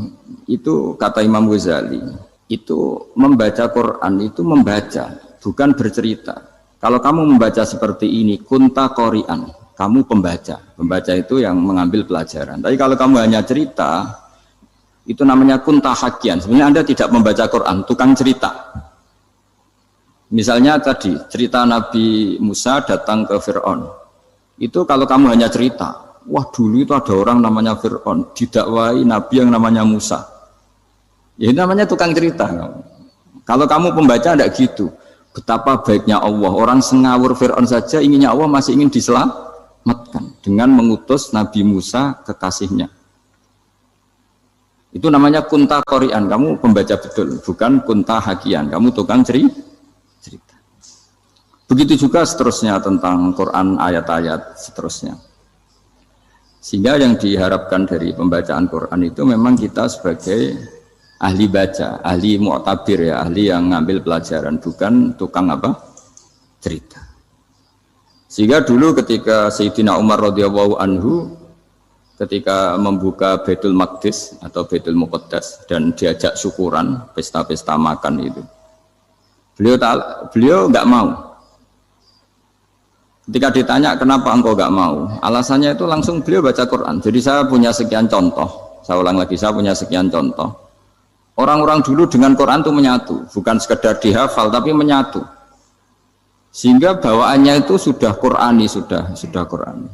itu kata Imam Ghazali, itu membaca Quran itu membaca, bukan bercerita. Kalau kamu membaca seperti ini, kunta qori'an, kamu pembaca. Pembaca itu yang mengambil pelajaran. Tapi kalau kamu hanya cerita, itu namanya kunta hakian. Sebenarnya Anda tidak membaca Quran, tukang cerita. Misalnya tadi, cerita Nabi Musa datang ke Fir'aun. Itu kalau kamu hanya cerita, wah dulu itu ada orang namanya Fir'aun, didakwai Nabi yang namanya Musa. Ya namanya tukang cerita. Kalau kamu pembaca tidak gitu. Betapa baiknya Allah, orang sengawur Fir'aun saja inginnya Allah masih ingin diselamatkan dengan mengutus Nabi Musa kekasihnya. Itu namanya kunta qori'an, kamu pembaca betul, bukan kunta hakian, kamu tukang cerita. Begitu juga seterusnya tentang Quran, ayat-ayat seterusnya. Sehingga yang diharapkan dari pembacaan Quran itu memang kita sebagai ahli baca, ahli mu'tabir ya, ahli yang ngambil pelajaran, bukan tukang apa? Cerita. Sehingga dulu ketika Sayyidina Umar radhiyallahu anhu ketika membuka Baitul Maqdis atau Baitul Muqaddas dan diajak syukuran, pesta-pesta makan itu. Beliau enggak mau. Ketika ditanya kenapa engkau enggak mau? Alasannya itu langsung beliau baca Quran. Jadi saya punya sekian contoh. Saya ulang lagi, saya punya sekian contoh. Orang-orang dulu dengan Quran itu menyatu, bukan sekedar dihafal tapi menyatu. Sehingga bawaannya itu sudah Qurani, sudah Qurani.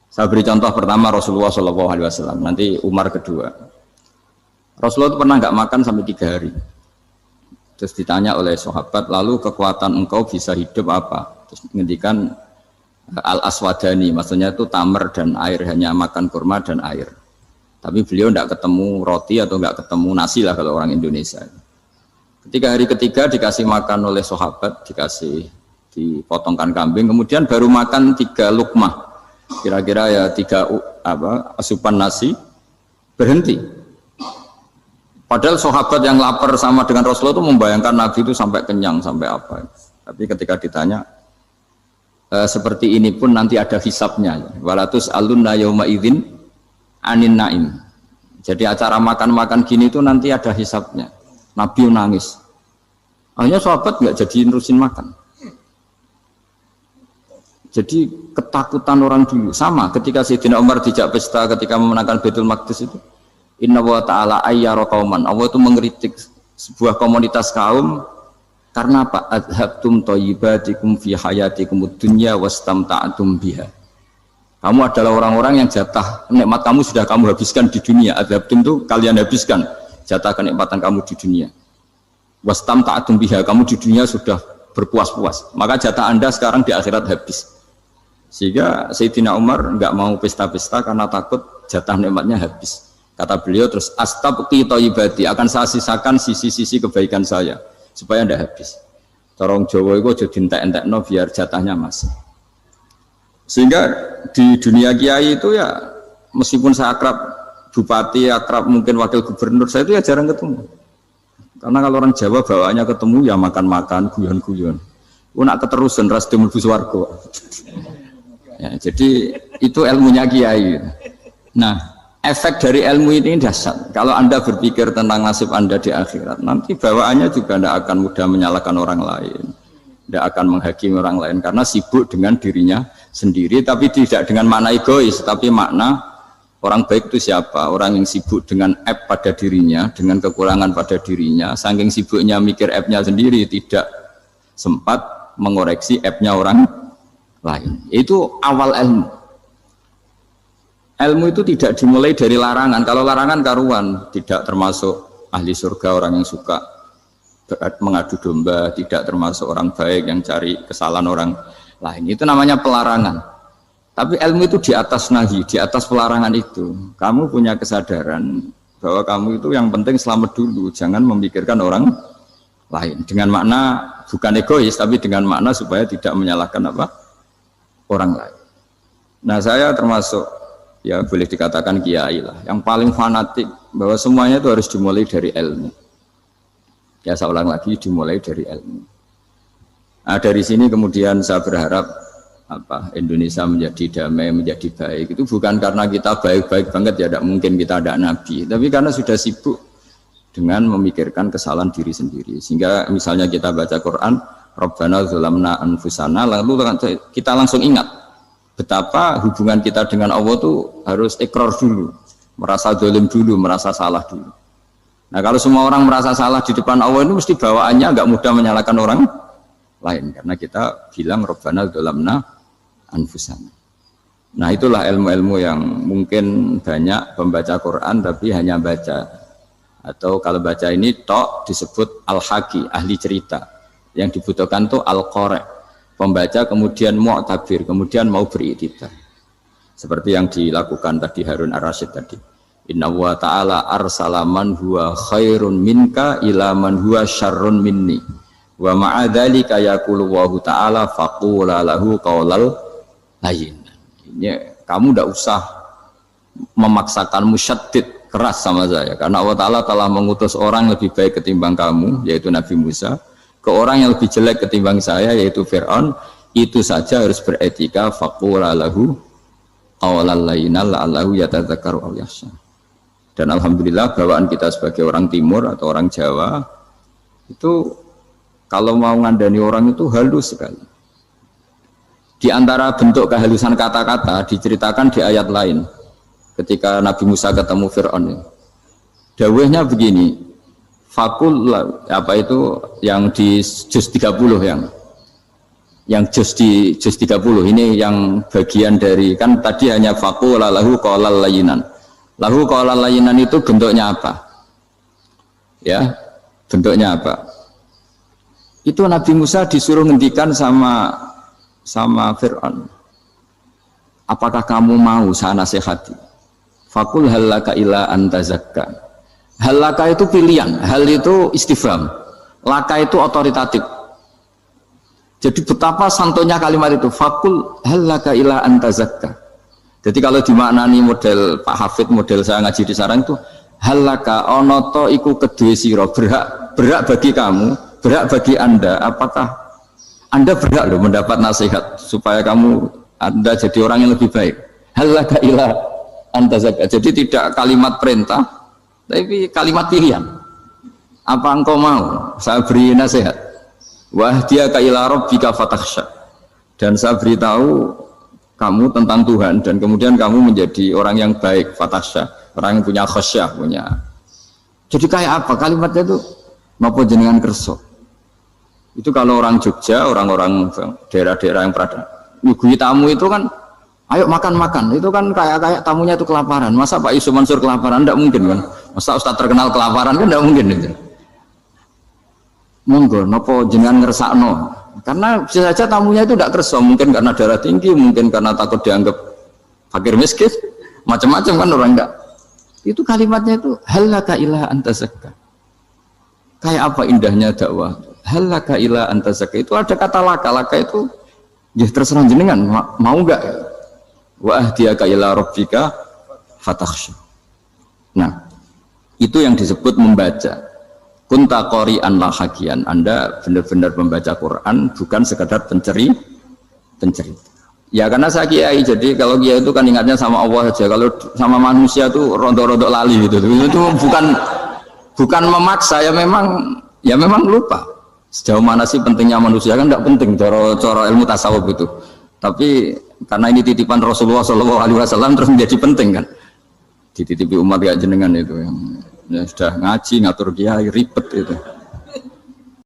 Saya beri contoh pertama Rasulullah SAW, nanti Umar kedua. Rasulullah itu pernah nggak makan sampai 3 hari. Terus ditanya oleh sahabat, lalu kekuatan engkau bisa hidup apa? Terus ngendikan al-aswadani, maksudnya itu tamar dan air, hanya makan kurma dan air. Tapi beliau tidak ketemu roti atau nggak ketemu nasi lah kalau orang Indonesia. Ketika hari ketiga dikasih makan oleh sahabat, dipotongkan kambing, kemudian baru makan 3 lukmah, kira-kira ya 3 asupan nasi, berhenti. Padahal sahabat yang lapar sama dengan Rasulullah itu membayangkan Nabi itu sampai kenyang, sampai apa. Tapi ketika ditanya, seperti ini pun nanti ada hisabnya. Walatus alunna yauma idzin anin naim. Jadi acara makan-makan gini itu nanti ada hisabnya. Nabi nangis. Akhirnya sahabat nggak jadi nerusin makan. Jadi ketakutan orang dulu sama ketika Sayyidina Umar dijak pesta ketika memenangkan Baitul Maqdis itu. Inna wa ta'ala ayyara qauman. Allah itu mengkritik sebuah komunitas kaum karena apa? Adhabtum thayyibatikum fi hayatikum dunya wastamta'tum biha. Kamu adalah orang-orang yang jatah nikmat kamu sudah kamu habiskan di dunia. Adhabtum itu kalian habiskan jatah kenikmatan kamu di dunia. Wastamta'tum biha, kamu di dunia sudah berpuas-puas. Maka jatah Anda sekarang di akhirat habis. Sehingga Sayyidina Umar enggak mau pesta-pesta karena takut jatah nikmatnya habis. Kata beliau terus astabqi thayyibati, akan saya sisakan sisi-sisi kebaikan saya supaya tidak habis. Corong Jawa itu aja dientek-entekno biar jatahnya masih. Sehingga di dunia kiai itu ya meskipun saya akrab bupati, akrab mungkin wakil gubernur, saya itu ya jarang ketemu. Karena kalau orang Jawa bawaannya ketemu ya makan-makan, guyon-guyon. Nak keterusan ras mlebu swarga. Ya, jadi itu ilmunya kiai. Nah, efek dari ilmu ini dahsyat. Kalau Anda berpikir tentang nasib Anda di akhirat, nanti bawaannya juga tidak akan mudah menyalahkan orang lain, tidak akan menghakimi orang lain karena sibuk dengan dirinya sendiri, tapi tidak dengan makna egois, tapi makna orang baik itu siapa? Orang yang sibuk dengan app pada dirinya, dengan kekurangan pada dirinya, saking sibuknya mikir app-nya sendiri, tidak sempat mengoreksi app-nya orang lain. Itu awal ilmu. Ilmu itu tidak dimulai dari larangan. Kalau larangan karuan, tidak termasuk ahli surga orang yang suka mengadu domba, tidak termasuk orang baik yang cari kesalahan orang lain. Itu namanya pelarangan. Tapi ilmu itu di atas nahi, di atas pelarangan itu. Kamu punya kesadaran bahwa kamu itu yang penting selamat dulu, jangan memikirkan orang lain. Dengan makna bukan egois, tapi dengan makna supaya tidak menyalahkan orang lain. Nah, saya termasuk ya boleh dikatakan kiai lah, yang paling fanatik bahwa semuanya itu harus dimulai dari ilmu. Ya saya ulang lagi, dimulai dari ilmu. Nah, dari sini kemudian saya berharap Indonesia menjadi damai, menjadi baik. Itu bukan karena kita baik-baik banget ya, tidak mungkin kita ada nabi, tapi karena sudah sibuk dengan memikirkan kesalahan diri sendiri. Sehingga misalnya kita baca Quran, Rabbana zalamna anfusana, lalu kita langsung ingat betapa hubungan kita dengan Allah itu harus ikrar dulu, merasa zalim dulu, merasa salah dulu. Nah, kalau semua orang merasa salah di depan Allah itu mesti bawaannya agak mudah menyalahkan orang lain, karena kita bilang Rabbana zalamna anfusana. Nah, itulah ilmu-ilmu yang mungkin banyak pembaca Quran tapi hanya baca, atau kalau baca ini tok disebut al-haqi, ahli cerita. Yang dibutuhkan tuh al-qari, pembaca kemudian mu'tabir, kemudian mau beriktibar. Seperti yang dilakukan tadi Harun ar-Rasyid tadi. Inna wa ta'ala arsala man huwa khairun minka ila man huwa syarrun minni. Wa ma'adzalika yaqulu wa ta'ala faqula lahu qaulal lain. Ini kamu tidak usah memaksakan musyaddid keras sama saya, karena Allah Ta'ala telah mengutus orang lebih baik ketimbang kamu, yaitu Nabi Musa, ke orang yang lebih jelek ketimbang saya, yaitu Fir'aun. Itu saja harus beretika. Faqula lahu qawlal lainal la'allahu yatadzakkaru aw yakhsha. Dan alhamdulillah bawaan kita sebagai orang timur atau orang Jawa itu kalau mau ngandani orang itu halus sekali. Di antara bentuk kehalusan kata-kata diceritakan di ayat lain ketika Nabi Musa ketemu Fir'aun. Dawuhnya begini, fakul apa itu yang di juz 30 yang juz di juz 30 ini yang bagian dari, kan tadi hanya fakul lahu qaulal layinan. Lahu qaulal layinan itu bentuknya apa? Ya, bentuknya apa? Itu Nabi Musa disuruh ngendikan sama Fir'aun, apakah kamu mau saya nasihati? Fakul halaka ila antazakka. Halaka itu pilihan, hal itu istifham, laka itu otoritatif. Jadi betapa santonya kalimat itu, fakul halaka ila antazakka. Jadi kalau dimaknani model Pak Hafid, model saya ngaji di sarang itu, halaka onoto iku kedue sira, berhak bagi kamu, berhak bagi Anda, apakah Anda berhak loh mendapat nasihat supaya Anda jadi orang yang lebih baik. Halaka ila antazakka. Jadi tidak kalimat perintah, tapi kalimat pilihan. Apa engkau mau saya beri nasihat? Wahdiyaka ila rabbika fatakhsha. Dan saya beritahu kamu tentang Tuhan dan kemudian kamu menjadi orang yang baik, fatakhsha, orang yang punya khasyah, punya. Jadi kayak apa kalimatnya itu? Napa jenengan kersa? Itu kalau orang Jogja, orang-orang daerah-daerah yang berada nyugui tamu itu kan, ayo makan-makan, itu kan kayak tamunya itu kelaparan. Masa Pak Yusuf Mansur kelaparan? Tidak mungkin kan. Masa Ustadz terkenal kelaparan kan tidak mungkin itu. Monggo, nopo jenengan ngersakno. Karena bisa saja tamunya itu tidak kerso, mungkin karena darah tinggi, mungkin karena takut dianggap fakir miskin, macam-macam kan orang enggak. Itu kalimatnya itu halaka ila anta zakka. Kayak apa indahnya dakwah. Halaka ila anta zakka. Itu ada kata laka itu ya terserah jenengan mau enggak? Wa ahdiyaka ila rabbika fatakhsha. Nah, itu yang disebut membaca. Kunta qori'an la hakian. Anda benar-benar membaca Quran bukan sekadar pencerita. Ya karena saya kiai, jadi kalau kiai itu kan ingatnya sama Allah aja. Kalau sama manusia tuh rontok-rontok lali gitu. Itu bukan memaksa, ya memang lupa. Sejauh mana sih pentingnya manusia kan tidak penting cara ilmu tasawuf itu. Tapi karena ini titipan Rasulullah SAW terus menjadi penting kan. Dititipi umat kayak jenengan itu yang ya sudah ngaji ngatur kiai ribet itu.